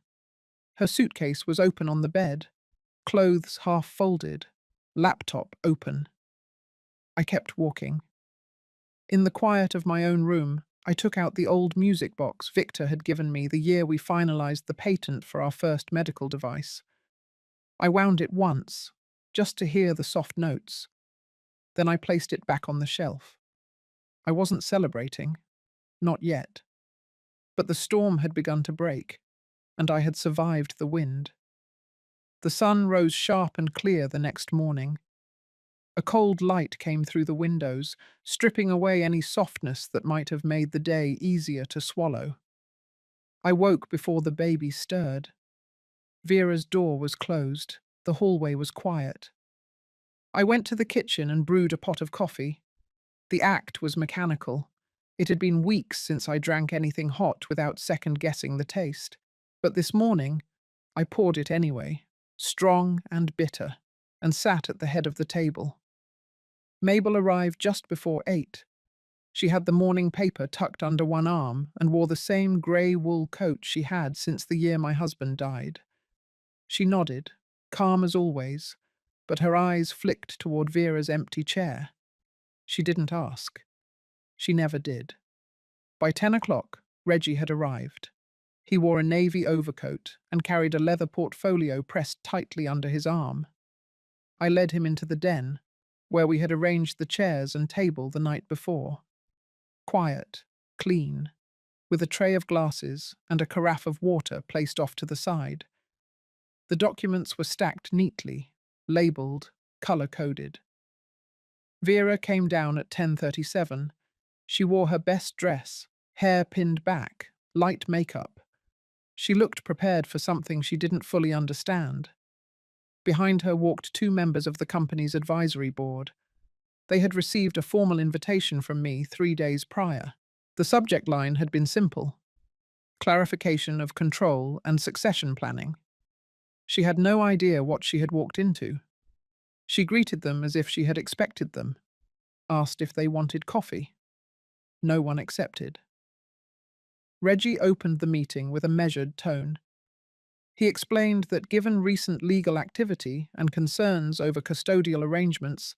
Speaker 1: Her suitcase was open on the bed, clothes half folded, laptop open. I kept walking. In the quiet of my own room, I took out the old music box Victor had given me the year we finalized the patent for our first medical device. I wound it once, just to hear the soft notes. Then I placed it back on the shelf. I wasn't celebrating, not yet. But the storm had begun to break, and I had survived the wind. The sun rose sharp and clear the next morning. A cold light came through the windows, stripping away any softness that might have made the day easier to swallow. I woke before the baby stirred. Vera's door was closed. The hallway was quiet. I went to the kitchen and brewed a pot of coffee. The act was mechanical. It had been weeks since I drank anything hot without second-guessing the taste. But this morning, I poured it anyway, strong and bitter, and sat at the head of the table. Mabel arrived just before 8. She had the morning paper tucked under one arm and wore the same grey wool coat she had since the year my husband died. She nodded, calm as always, but her eyes flicked toward Vera's empty chair. She didn't ask. She never did. By 10 o'clock, Reggie had arrived. He wore a navy overcoat and carried a leather portfolio pressed tightly under his arm. I led him into the den, where we had arranged the chairs and table the night before. Quiet, clean, with a tray of glasses and a carafe of water placed off to the side. The documents were stacked neatly, labeled, color-coded. Vera came down at 10:37. She wore her best dress, hair pinned back, light makeup. She looked prepared for something she didn't fully understand. Behind her walked two members of the company's advisory board. They had received a formal invitation from me 3 days prior. The subject line had been simple: clarification of control and succession planning. She had no idea what she had walked into. She greeted them as if she had expected them, asked if they wanted coffee. No one accepted. Reggie opened the meeting with a measured tone. He explained that given recent legal activity and concerns over custodial arrangements,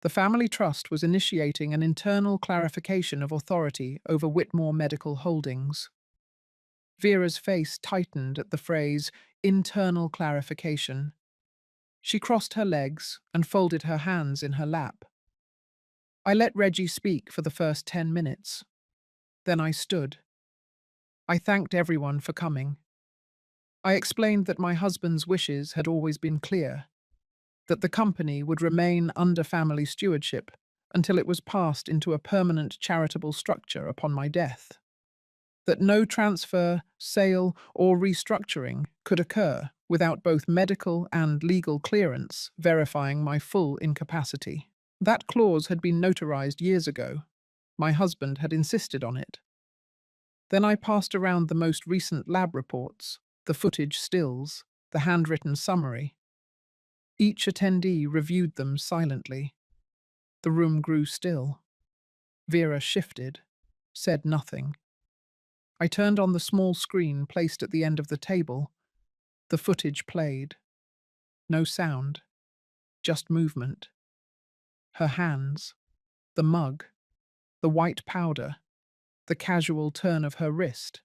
Speaker 1: the family trust was initiating an internal clarification of authority over Whitmore Medical Holdings. Vera's face tightened at the phrase, internal clarification. She crossed her legs and folded her hands in her lap. I let Reggie speak for the first 10 minutes. Then I stood. I thanked everyone for coming. I explained that my husband's wishes had always been clear, that the company would remain under family stewardship until it was passed into a permanent charitable structure upon my death, that no transfer, sale, or restructuring could occur without both medical and legal clearance verifying my full incapacity. That clause had been notarized years ago. My husband had insisted on it. Then I passed around the most recent lab reports, the footage stills, the handwritten summary. Each attendee reviewed them silently. The room grew still. Vera shifted, said nothing. I turned on the small screen placed at the end of the table. The footage played. No sound, just movement. Her hands, the mug, the white powder, the casual turn of her wrist.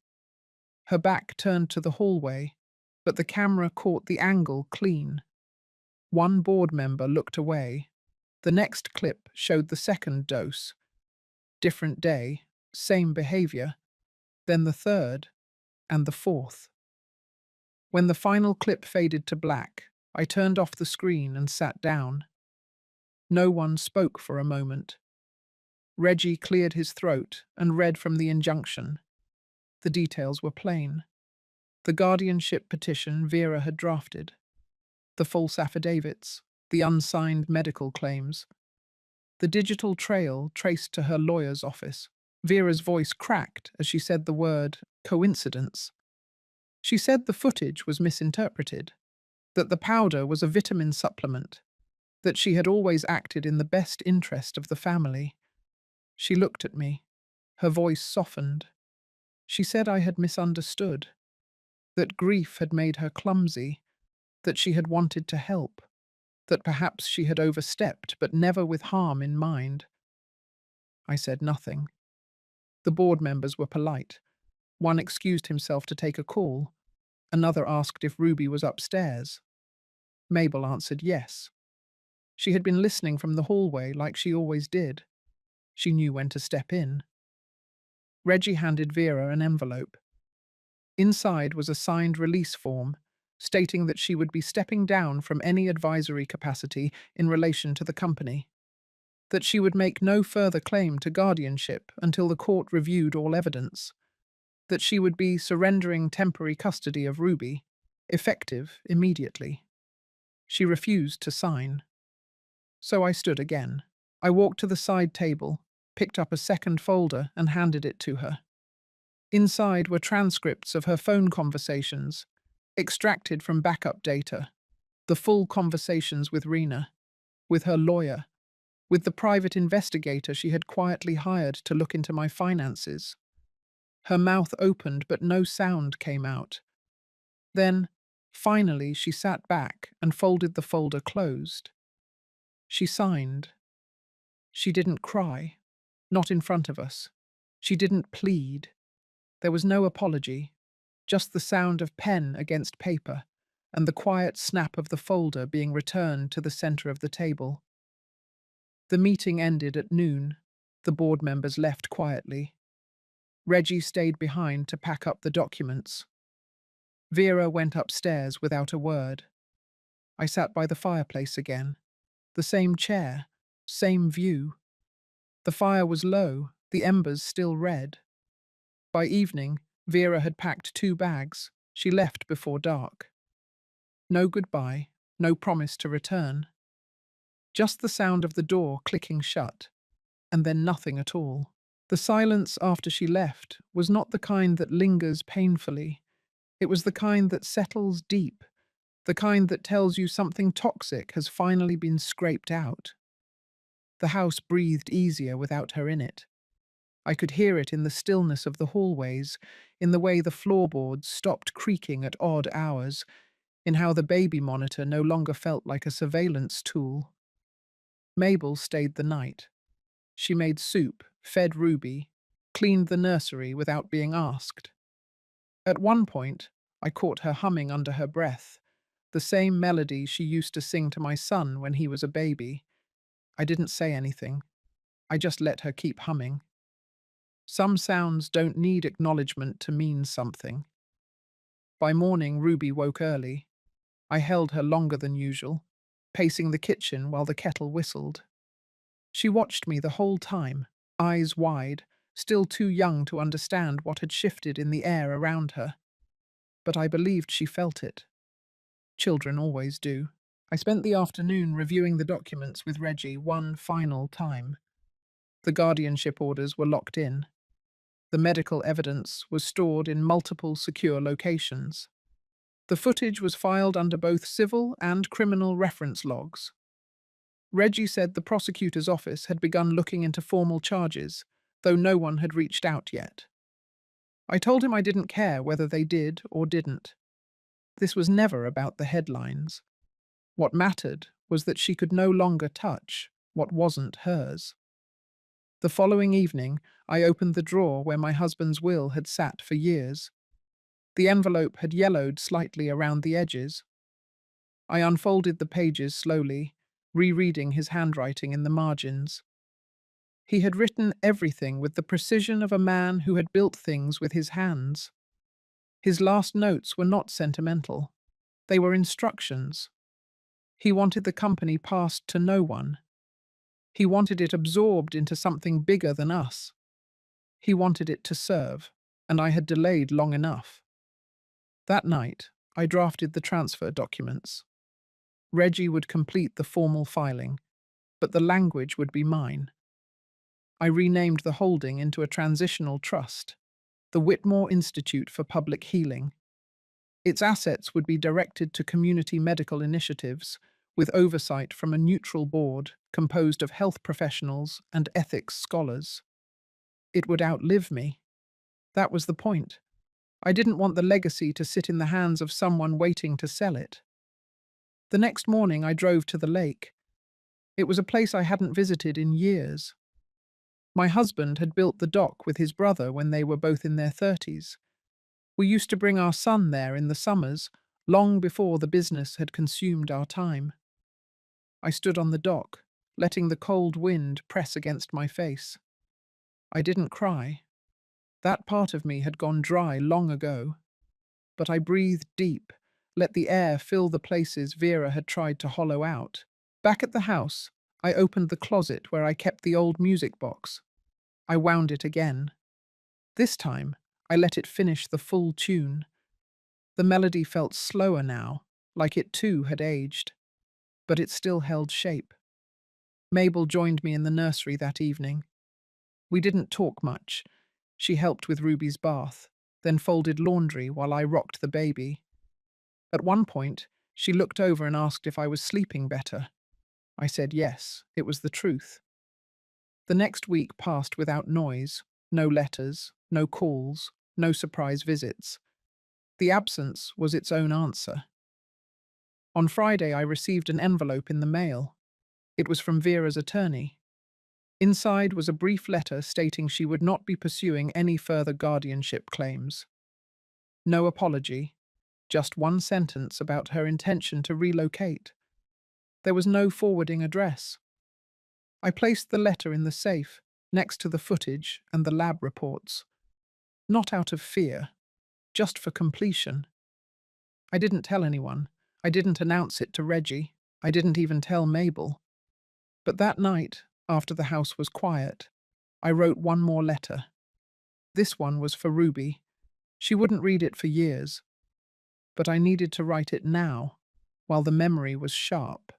Speaker 1: Her back turned to the hallway, but the camera caught the angle clean. One board member looked away. The next clip showed the second dose. Different day, same behavior. Then the third, and the fourth. When the final clip faded to black, I turned off the screen and sat down. No one spoke for a moment. Reggie cleared his throat and read from the injunction. The details were plain. The guardianship petition Vera had drafted, the false affidavits, the unsigned medical claims, the digital trail traced to her lawyer's office. Vera's voice cracked as she said the word coincidence. She said the footage was misinterpreted, that the powder was a vitamin supplement, that she had always acted in the best interest of the family. She looked at me. Her voice softened. She said I had misunderstood, that grief had made her clumsy, that she had wanted to help, that perhaps she had overstepped, but never with harm in mind. I said nothing. The board members were polite. One excused himself to take a call. Another asked if Ruby was upstairs. Mabel answered yes. She had been listening from the hallway like she always did. She knew when to step in. Reggie handed Vera an envelope. Inside was a signed release form, stating that she would be stepping down from any advisory capacity in relation to the company, that she would make no further claim to guardianship until the court reviewed all evidence, that she would be surrendering temporary custody of Ruby, effective immediately. She refused to sign. So I stood again. I walked to the side table, picked up a second folder and handed it to her. Inside were transcripts of her phone conversations, extracted from backup data, the full conversations with Rena, with her lawyer, with the private investigator she had quietly hired to look into my finances. Her mouth opened, but no sound came out. Then, finally, she sat back and folded the folder closed. She signed. She didn't cry, not in front of us. She didn't plead. There was no apology, just the sound of pen against paper and the quiet snap of the folder being returned to the center of the table. The meeting ended at noon. The board members left quietly. Reggie stayed behind to pack up the documents. Vera went upstairs without a word. I sat by the fireplace again. The same chair, same view. The fire was low, the embers still red. By evening, Vera had packed 2 bags. She left before dark. No goodbye, no promise to return. Just the sound of the door clicking shut, and then nothing at all. The silence after she left was not the kind that lingers painfully. It was the kind that settles deep, the kind that tells you something toxic has finally been scraped out. The house breathed easier without her in it. I could hear it in the stillness of the hallways, in the way the floorboards stopped creaking at odd hours, in how the baby monitor no longer felt like a surveillance tool. Mabel stayed the night. She made soup, fed Ruby, cleaned the nursery without being asked. At one point, I caught her humming under her breath, the same melody she used to sing to my son when he was a baby. I didn't say anything. I just let her keep humming. Some sounds don't need acknowledgement to mean something. By morning, Ruby woke early. I held her longer than usual, pacing the kitchen while the kettle whistled. She watched me the whole time, eyes wide, still too young to understand what had shifted in the air around her. But I believed she felt it. Children always do. I spent the afternoon reviewing the documents with Reggie one final time. The guardianship orders were locked in. The medical evidence was stored in multiple secure locations. The footage was filed under both civil and criminal reference logs. Reggie said the prosecutor's office had begun looking into formal charges, though no one had reached out yet. I told him I didn't care whether they did or didn't. This was never about the headlines. What mattered was that she could no longer touch what wasn't hers. The following evening, I opened the drawer where my husband's will had sat for years. The envelope had yellowed slightly around the edges. I unfolded the pages slowly, rereading his handwriting in the margins. He had written everything with the precision of a man who had built things with his hands. His last notes were not sentimental. They were instructions. He wanted the company passed to no one. He wanted it absorbed into something bigger than us. He wanted it to serve, and I had delayed long enough. That night, I drafted the transfer documents. Reggie would complete the formal filing, but the language would be mine. I renamed the holding into a transitional trust, the Whitmore Institute for Public Healing. Its assets would be directed to community medical initiatives, with oversight from a neutral board composed of health professionals and ethics scholars. It would outlive me. That was the point. I didn't want the legacy to sit in the hands of someone waiting to sell it. The next morning I drove to the lake. It was a place I hadn't visited in years. My husband had built the dock with his brother when they were both in their 30s. We used to bring our son there in the summers, long before the business had consumed our time. I stood on the dock, letting the cold wind press against my face. I didn't cry. That part of me had gone dry long ago. But I breathed deep, let the air fill the places Vera had tried to hollow out. Back at the house, I opened the closet where I kept the old music box. I wound it again. This time, I let it finish the full tune. The melody felt slower now, like it too had aged. But it still held shape. Mabel joined me in the nursery that evening. We didn't talk much. She helped with Ruby's bath, then folded laundry while I rocked the baby. At one point, she looked over and asked if I was sleeping better. I said yes, it was the truth. The next week passed without noise, no letters, no calls, no surprise visits. The absence was its own answer. On Friday, I received an envelope in the mail. It was from Vera's attorney. Inside was a brief letter stating she would not be pursuing any further guardianship claims. No apology, just one sentence about her intention to relocate. There was no forwarding address. I placed the letter in the safe, next to the footage and the lab reports. Not out of fear, just for completion. I didn't tell anyone. I didn't announce it to Reggie. I didn't even tell Mabel. But that night, after the house was quiet, I wrote one more letter. This one was for Ruby. She wouldn't read it for years, but I needed to write it now, while the memory was sharp.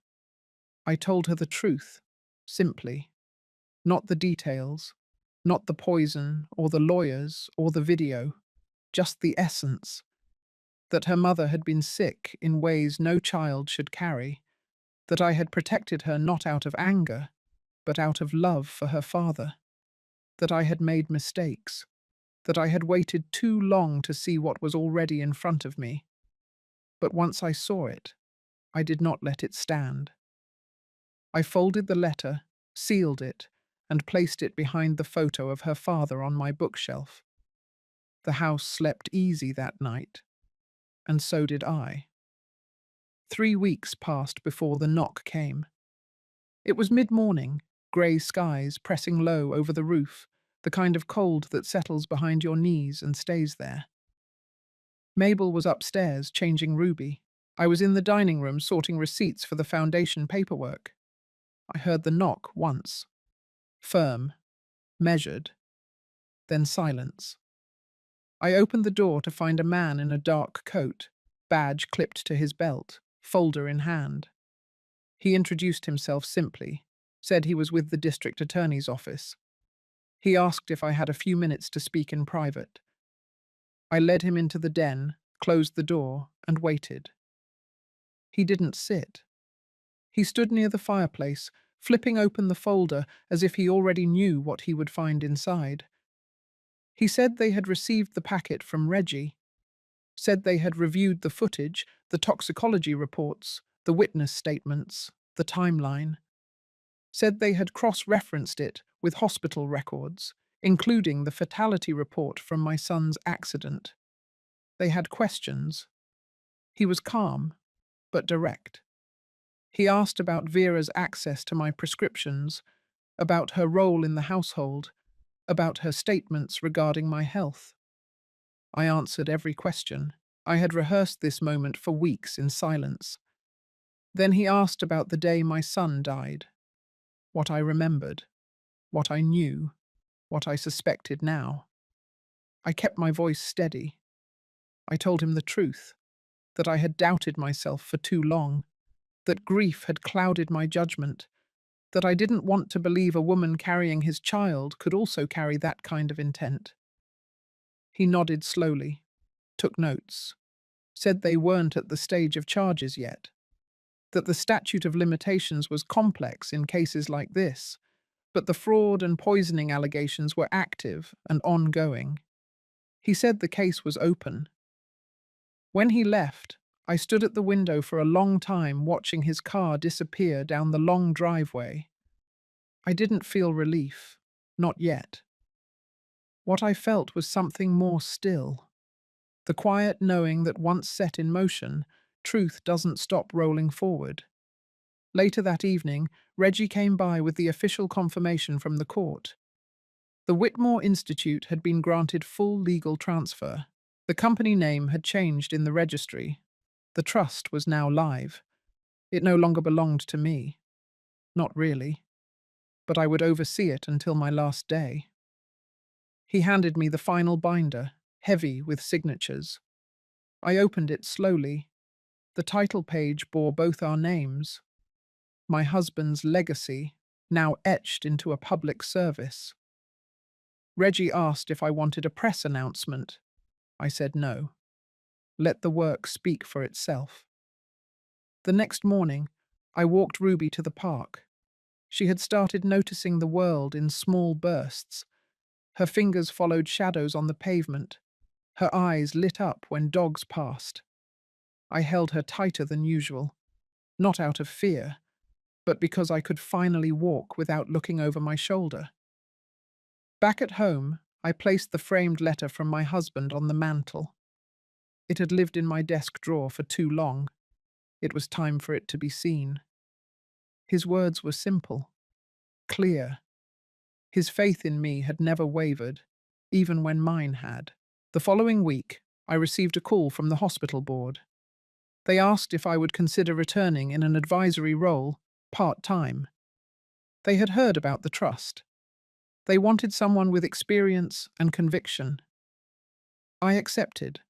Speaker 1: I told her the truth, simply. Not the details, not the poison, or the lawyers, or the video, just the essence. That her mother had been sick in ways no child should carry, that I had protected her not out of anger, but out of love for her father, that I had made mistakes, that I had waited too long to see what was already in front of me. But once I saw it, I did not let it stand. I folded the letter, sealed it, and placed it behind the photo of her father on my bookshelf. The house slept easy that night, and so did I. 3 weeks passed before the knock came. It was mid-morning, grey skies pressing low over the roof, the kind of cold that settles behind your knees and stays there. Mabel was upstairs changing Ruby. I was in the dining room sorting receipts for the foundation paperwork. I heard the knock once. Firm, measured, then silence. I opened the door to find a man in a dark coat, badge clipped to his belt, folder in hand. He introduced himself simply, said he was with the district attorney's office. He asked if I had a few minutes to speak in private. I led him into the den, closed the door, and waited. He didn't sit. He stood near the fireplace, flipping open the folder as if he already knew what he would find inside. He said they had received the packet from Reggie, said they had reviewed the footage, the toxicology reports, the witness statements, the timeline, said they had cross-referenced it with hospital records, including the fatality report from my son's accident. They had questions. He was calm, but direct. He asked about Vera's access to my prescriptions, about her role in the household, about her statements regarding my health. I answered every question. I had rehearsed this moment for weeks in silence. Then he asked about the day my son died, what I remembered, what I knew, what I suspected now. I kept my voice steady. I told him the truth, that I had doubted myself for too long, that grief had clouded my judgment, that I didn't want to believe a woman carrying his child could also carry that kind of intent. He nodded slowly, took notes, said they weren't at the stage of charges yet, that the statute of limitations was complex in cases like this, but the fraud and poisoning allegations were active and ongoing. He said the case was open. When he left, I stood at the window for a long time watching his car disappear down the long driveway. I didn't feel relief, not yet. What I felt was something more still. The quiet knowing that once set in motion, truth doesn't stop rolling forward. Later that evening, Reggie came by with the official confirmation from the court. The Whitmore Institute had been granted full legal transfer. The company name had changed in the registry. The trust was now live. It no longer belonged to me. Not really. But I would oversee it until my last day. He handed me the final binder, heavy with signatures. I opened it slowly. The title page bore both our names. My husband's legacy, now etched into a public service. Reggie asked if I wanted a press announcement. I said no. Let the work speak for itself. The next morning, I walked Ruby to the park. She had started noticing the world in small bursts. Her fingers followed shadows on the pavement. Her eyes lit up when dogs passed. I held her tighter than usual, not out of fear, but because I could finally walk without looking over my shoulder. Back at home, I placed the framed letter from my husband on the mantel. It had lived in my desk drawer for too long. It was time for it to be seen. His words were simple, clear. His faith in me had never wavered, even when mine had. The following week, I received a call from the hospital board. They asked if I would consider returning in an advisory role, part-time. They had heard about the trust. They wanted someone with experience and conviction. I accepted,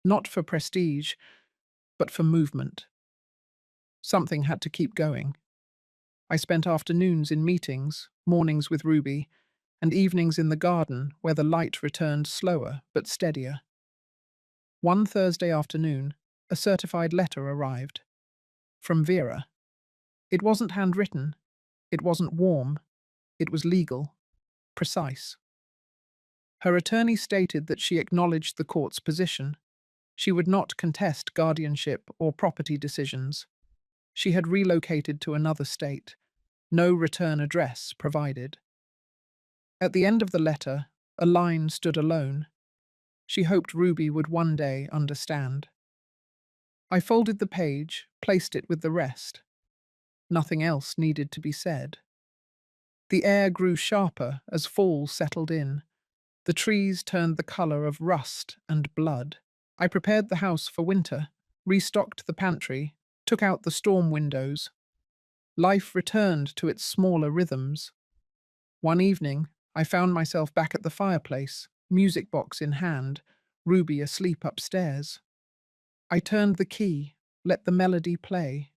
Speaker 1: not for prestige, but for movement. Something had to keep going. I spent afternoons in meetings, mornings with Ruby, and evenings in the garden where the light returned slower but steadier. One Thursday afternoon, a certified letter arrived. From Vera. It wasn't handwritten. It wasn't warm. It was legal. Precise. Her attorney stated that she acknowledged the court's position. She would not contest guardianship or property decisions. She had relocated to another state. No return address provided. At the end of the letter, a line stood alone. She hoped Ruby would one day understand. I folded the page, placed it with the rest. Nothing else needed to be said. The air grew sharper as fall settled in. The trees turned the color of rust and blood. I prepared the house for winter, restocked the pantry, took out the storm windows. Life returned to its smaller rhythms. One evening, I found myself back at the fireplace, music box in hand, Ruby asleep upstairs. I turned the key, let the melody play.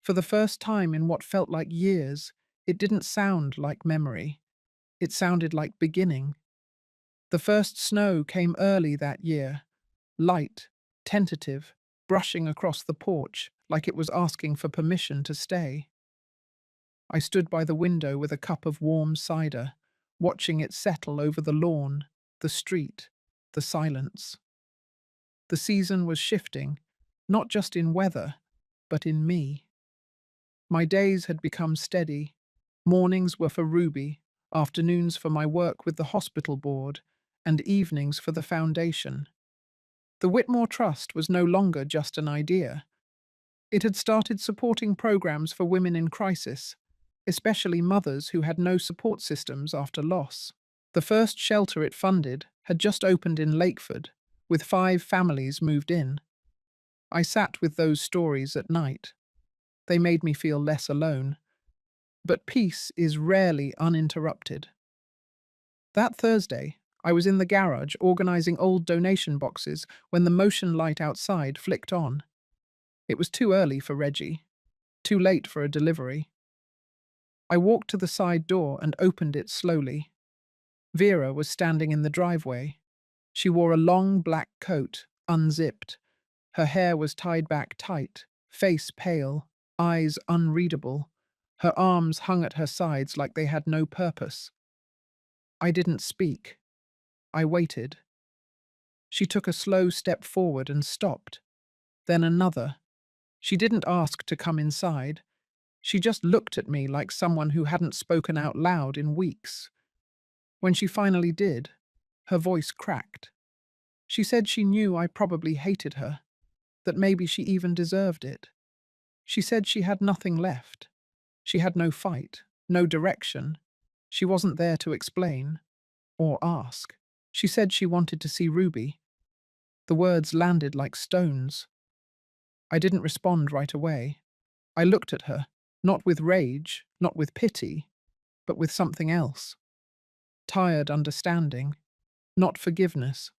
Speaker 1: For the first time in what felt like years, it didn't sound like memory. It sounded like beginning. The first snow came early that year, light, tentative, brushing across the porch like it was asking for permission to stay. I stood by the window with a cup of warm cider, watching it settle over the lawn, the street, the silence. The season was shifting, not just in weather, but in me. My days had become steady. Mornings were for Ruby, afternoons for my work with the hospital board, and evenings for the foundation. The Whitmore Trust was no longer just an idea. It had started supporting programs for women in crisis, especially mothers who had no support systems after loss. The first shelter it funded had just opened in Lakeford, with 5 families moved in. I sat with those stories at night. They made me feel less alone. But peace is rarely uninterrupted. That Thursday, I was in the garage organizing old donation boxes when the motion light outside flicked on. It was too early for Reggie, too late for a delivery. I walked to the side door and opened it slowly. Vera was standing in the driveway. She wore a long black coat, unzipped. Her hair was tied back tight, face pale, eyes unreadable. Her arms hung at her sides like they had no purpose. I didn't speak. I waited. She took a slow step forward and stopped. Then another. She didn't ask to come inside. She just looked at me like someone who hadn't spoken out loud in weeks. When she finally did, her voice cracked. She said she knew I probably hated her, that maybe she even deserved it. She said she had nothing left. She had no fight, no direction. She wasn't there to explain or ask. She said she wanted to see Ruby. The words landed like stones. I didn't respond right away. I looked at her, not with rage, not with pity, but with something else. Tired understanding, not forgiveness,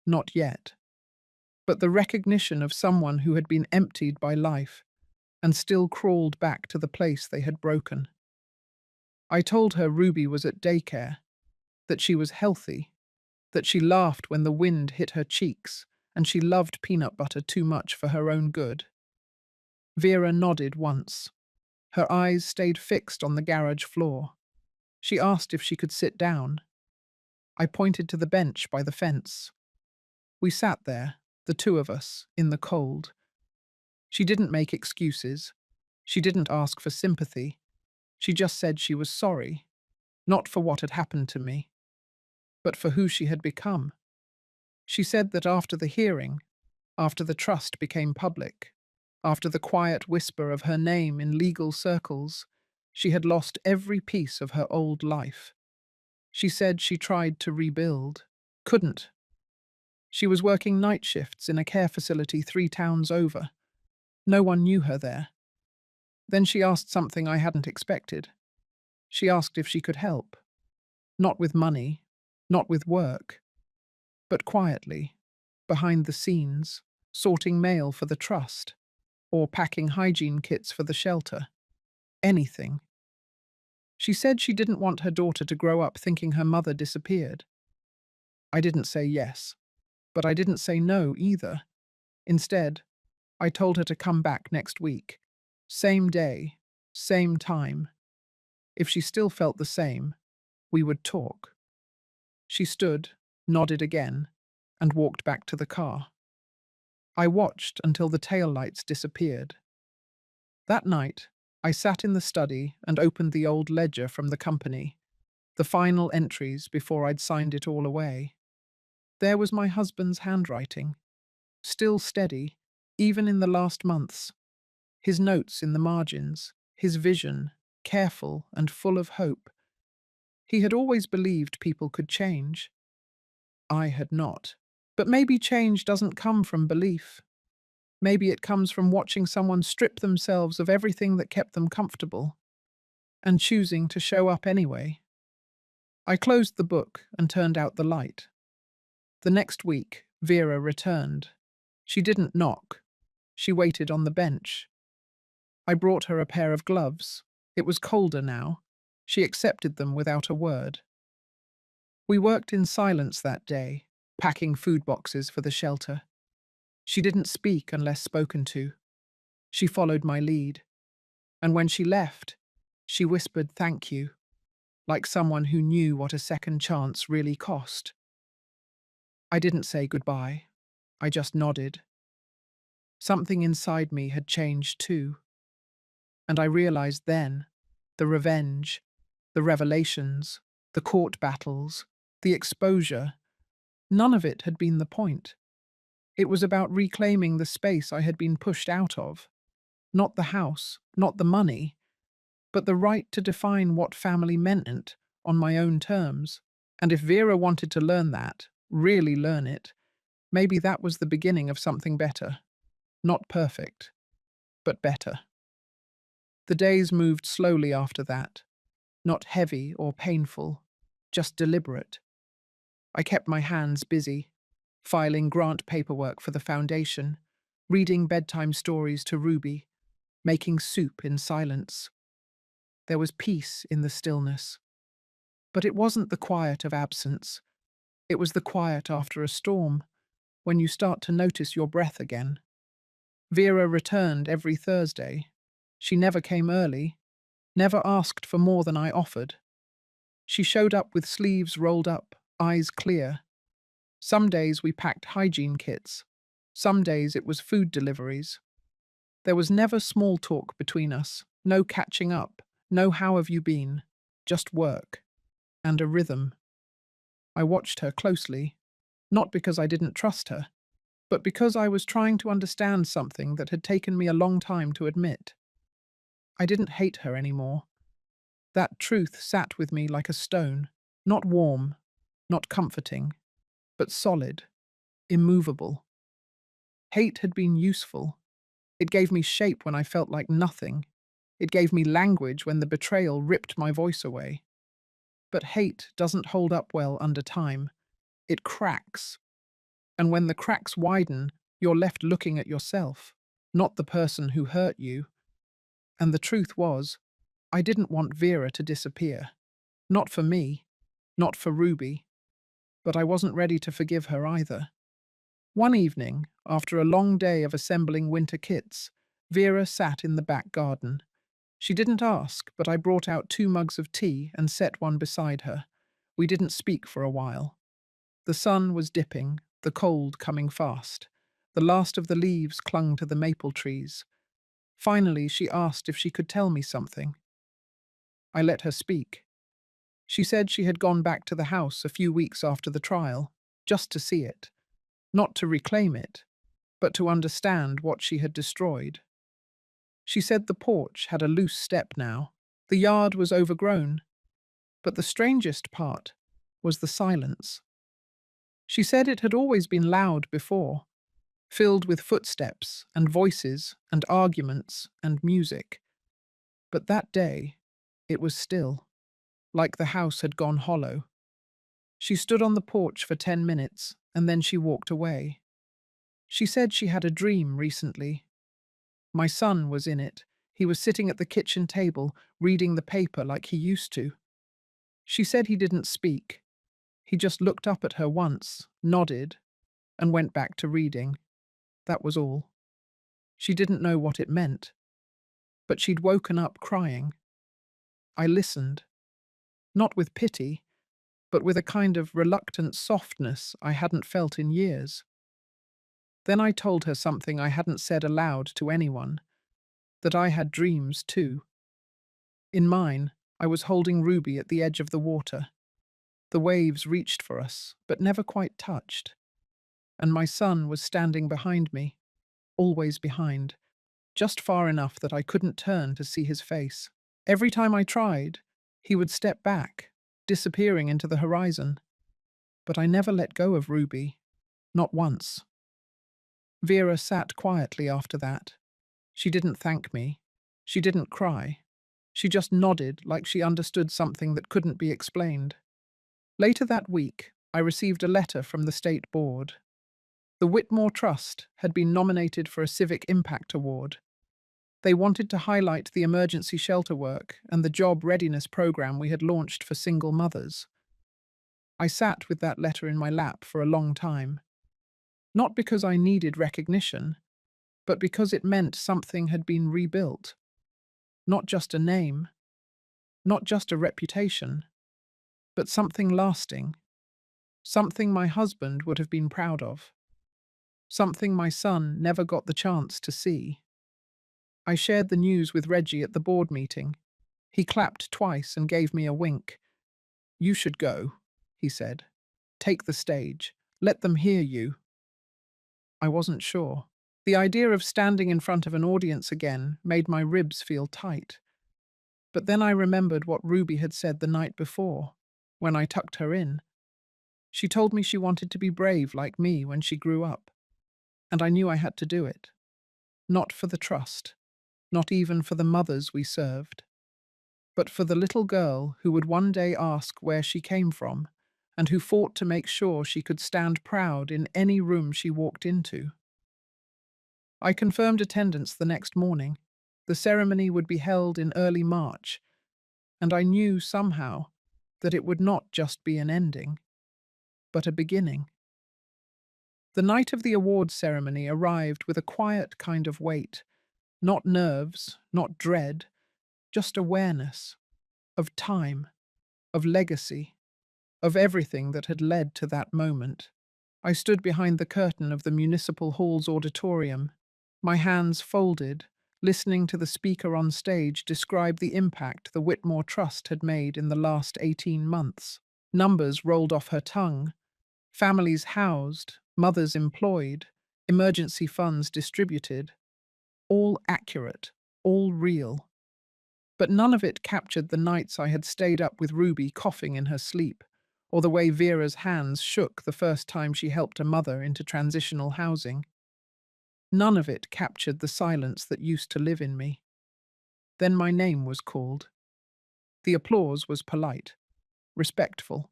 Speaker 1: not yet, but the recognition of someone who had been emptied by life and still crawled back to the place they had broken. I told her Ruby was at daycare, that she was healthy, that she laughed when the wind hit her cheeks, and she loved peanut butter too much for her own good. Vera nodded once. Her eyes stayed fixed on the garage floor. She asked if she could sit down. I pointed to the bench by the fence. We sat there, the two of us, in the cold. She didn't make excuses. She didn't ask for sympathy. She just said she was sorry, not for what had happened to me, but for who she had become. She said that after the hearing, after the trust became public, after the quiet whisper of her name in legal circles, she had lost every piece of her old life. She said she tried to rebuild, couldn't. She was working night shifts in a care facility 3 towns over. No one knew her there. Then she asked something I hadn't expected. She asked if she could help. Not with money, not with work, but quietly, behind the scenes, sorting mail for the trust, or packing hygiene kits for the shelter. Anything. She said she didn't want her daughter to grow up thinking her mother disappeared. I didn't say yes, but I didn't say no either. Instead, I told her to come back next week. Same day, same time. If she still felt the same, we would talk. She stood, nodded again, and walked back to the car. I watched until the taillights disappeared. That night, I sat in the study and opened the old ledger from the company, the final entries before I'd signed it all away. There was my husband's handwriting, still steady, even in the last months. His notes in the margins, his vision, careful and full of hope. He had always believed people could change. I had not. But maybe change doesn't come from belief. Maybe it comes from watching someone strip themselves of everything that kept them comfortable and choosing to show up anyway. I closed the book and turned out the light. The next week, Vera returned. She didn't knock. She waited on the bench. I brought her a pair of gloves. It was colder now. She accepted them without a word. We worked in silence that day, packing food boxes for the shelter. She didn't speak unless spoken to. She followed my lead. And when she left, she whispered thank you, like someone who knew what a second chance really cost. I didn't say goodbye. I just nodded. Something inside me had changed too. And I realized then, the revenge, the revelations, the court battles, the exposure, none of it had been the point. It was about reclaiming the space I had been pushed out of. Not the house, not the money, but the right to define what family meant on my own terms. And if Vera wanted to learn that, really learn it, maybe that was the beginning of something better. Not perfect, but better. The days moved slowly after that, not heavy or painful, just deliberate. I kept my hands busy, filing grant paperwork for the foundation, reading bedtime stories to Ruby, making soup in silence. There was peace in the stillness. But it wasn't the quiet of absence. It was the quiet after a storm, when you start to notice your breath again. Vera returned every Thursday. She never came early, never asked for more than I offered. She showed up with sleeves rolled up, eyes clear. Some days we packed hygiene kits. Some days it was food deliveries. There was never small talk between us, no catching up, no how have you been, just work. And a rhythm. I watched her closely, not because I didn't trust her, but because I was trying to understand something that had taken me a long time to admit. I didn't hate her anymore. That truth sat with me like a stone, not warm, not comforting, but solid, immovable. Hate had been useful. It gave me shape when I felt like nothing. It gave me language when the betrayal ripped my voice away. But hate doesn't hold up well under time. It cracks. And when the cracks widen, you're left looking at yourself, not the person who hurt you. And the truth was, I didn't want Vera to disappear. Not for me, not for Ruby, but I wasn't ready to forgive her either. One evening, after a long day of assembling winter kits, Vera sat in the back garden. She didn't ask, but I brought out 2 mugs of tea and set one beside her. We didn't speak for a while. The sun was dipping, the cold coming fast. The last of the leaves clung to the maple trees. Finally, she asked if she could tell me something. I let her speak. She said she had gone back to the house a few weeks after the trial, just to see it. Not to reclaim it, but to understand what she had destroyed. She said the porch had a loose step now. The yard was overgrown. But the strangest part was the silence. She said it had always been loud before, filled with footsteps and voices and arguments and music. But that day, it was still, like the house had gone hollow. She stood on the porch for 10 minutes and then she walked away. She said she had a dream recently. My son was in it. He was sitting at the kitchen table, reading the paper like he used to. She said he didn't speak. He just looked up at her once, nodded, and went back to reading. That was all. She didn't know what it meant, but she'd woken up crying. I listened, not with pity, but with a kind of reluctant softness I hadn't felt in years. Then I told her something I hadn't said aloud to anyone, that I had dreams too. In mine, I was holding Ruby at the edge of the water. The waves reached for us, but never quite touched. And my son was standing behind me, always behind, just far enough that I couldn't turn to see his face. Every time I tried, he would step back, disappearing into the horizon. But I never let go of Ruby, not once. Vera sat quietly after that. She didn't thank me. She didn't cry. She just nodded like she understood something that couldn't be explained. Later that week, I received a letter from the state board. The Whitmore Trust had been nominated for a Civic Impact Award. They wanted to highlight the emergency shelter work and the job readiness program we had launched for single mothers. I sat with that letter in my lap for a long time. Not because I needed recognition, but because it meant something had been rebuilt. Not just a name, not just a reputation, but something lasting. Something my husband would have been proud of. Something my son never got the chance to see. I shared the news with Reggie at the board meeting. He clapped twice and gave me a wink. "You should go," he said. "Take the stage. Let them hear you." I wasn't sure. The idea of standing in front of an audience again made my ribs feel tight. But then I remembered what Ruby had said the night before, when I tucked her in. She told me she wanted to be brave like me when she grew up. And I knew I had to do it. Not for the trust, not even for the mothers we served, but for the little girl who would one day ask where she came from and who fought to make sure she could stand proud in any room she walked into. I confirmed attendance the next morning. The ceremony would be held in early March, and I knew somehow that it would not just be an ending, but a beginning. The night of the awards ceremony arrived with a quiet kind of weight, not nerves, not dread, just awareness of time, of legacy, of everything that had led to that moment. I stood behind the curtain of the Municipal Hall's auditorium, my hands folded, listening to the speaker on stage describe the impact the Whitmore Trust had made in the last 18 months. Numbers rolled off her tongue. Families housed, mothers employed, emergency funds distributed. All accurate, all real. But none of it captured the nights I had stayed up with Ruby coughing in her sleep, or the way Vera's hands shook the first time she helped a mother into transitional housing. None of it captured the silence that used to live in me. Then my name was called. The applause was polite, respectful.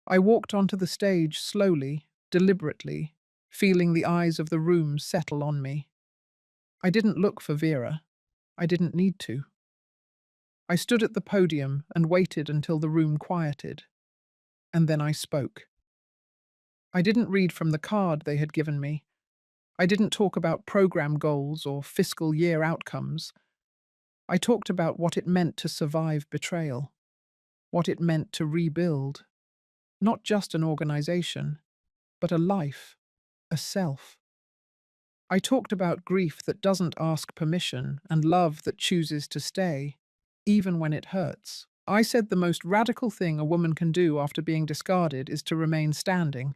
Speaker 1: I walked onto the stage slowly, deliberately, feeling the eyes of the room settle on me. I didn't look for Vera. I didn't need to. I stood at the podium and waited until the room quieted. And then I spoke. I didn't read from the card they had given me. I didn't talk about program goals or fiscal year outcomes. I talked about what it meant to survive betrayal, what it meant to rebuild, not just an organization, but a life, a self. I talked about grief that doesn't ask permission and love that chooses to stay, even when it hurts. I said the most radical thing a woman can do after being discarded is to remain standing.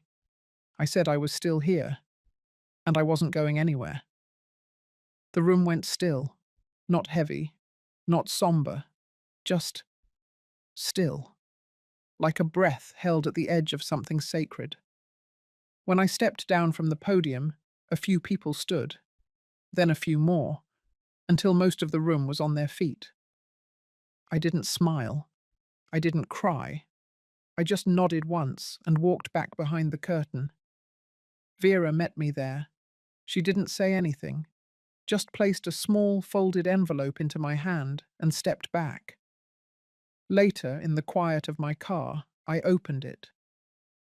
Speaker 1: I said I was still here, and I wasn't going anywhere. The room went still, not heavy, not somber, just still, like a breath held at the edge of something sacred. When I stepped down from the podium, a few people stood, then a few more, until most of the room was on their feet. I didn't smile. I didn't cry. I just nodded once and walked back behind the curtain. Vera met me there. She didn't say anything, just placed a small folded envelope into my hand and stepped back. Later, in the quiet of my car, I opened it.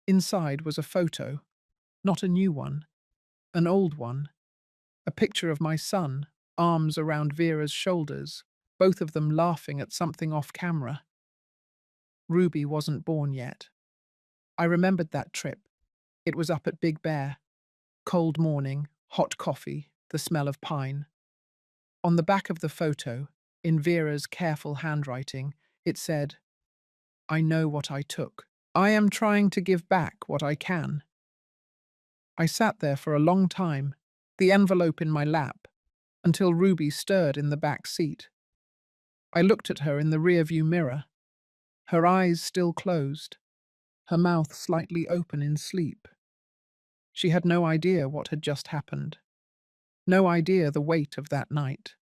Speaker 1: Inside was a photo, not a new one, an old one, a picture of my son, arms around Vera's shoulders, both of them laughing at something off camera. Ruby wasn't born yet. I remembered that trip. It was up at Big Bear. Cold morning, hot coffee, the smell of pine. On the back of the photo, in Vera's careful handwriting, it said, "I know what I took. I am trying to give back what I can." I sat there for a long time, the envelope in my lap, until Ruby stirred in the back seat. I looked at her in the rearview mirror, her eyes still closed, her mouth slightly open in sleep. She had no idea what had just happened, no idea the weight of that night.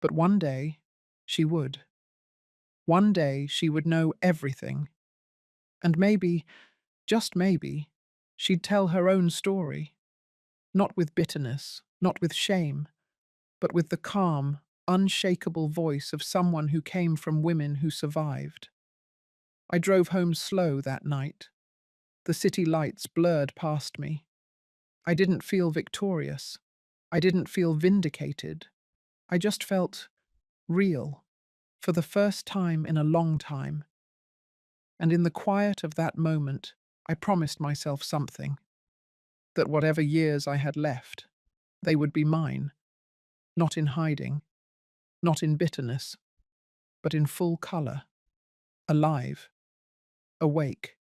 Speaker 1: But one day, she would. One day she would know everything. And maybe, just maybe, she'd tell her own story. Not with bitterness, not with shame, but with the calm, unshakable voice of someone who came from women who survived. I drove home slow that night. The city lights blurred past me. I didn't feel victorious. I didn't feel vindicated. I just felt real, for the first time in a long time. And in the quiet of that moment, I promised myself something, that whatever years I had left, they would be mine, not in hiding, not in bitterness, but in full color, alive, awake,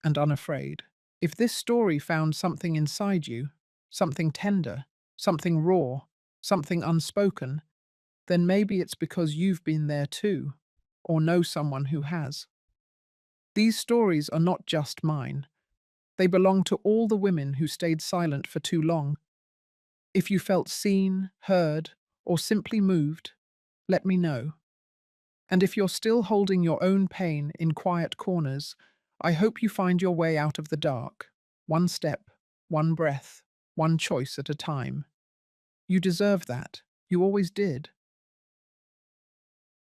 Speaker 1: and unafraid. If this story found something inside you, something tender, something raw, something unspoken, then maybe it's because you've been there too, or know someone who has. These stories are not just mine. They belong to all the women who stayed silent for too long. If you felt seen, heard, or simply moved, let me know. And if you're still holding your own pain in quiet corners, I hope you find your way out of the dark, one step, one breath, one choice at a time. You deserve that. You always did.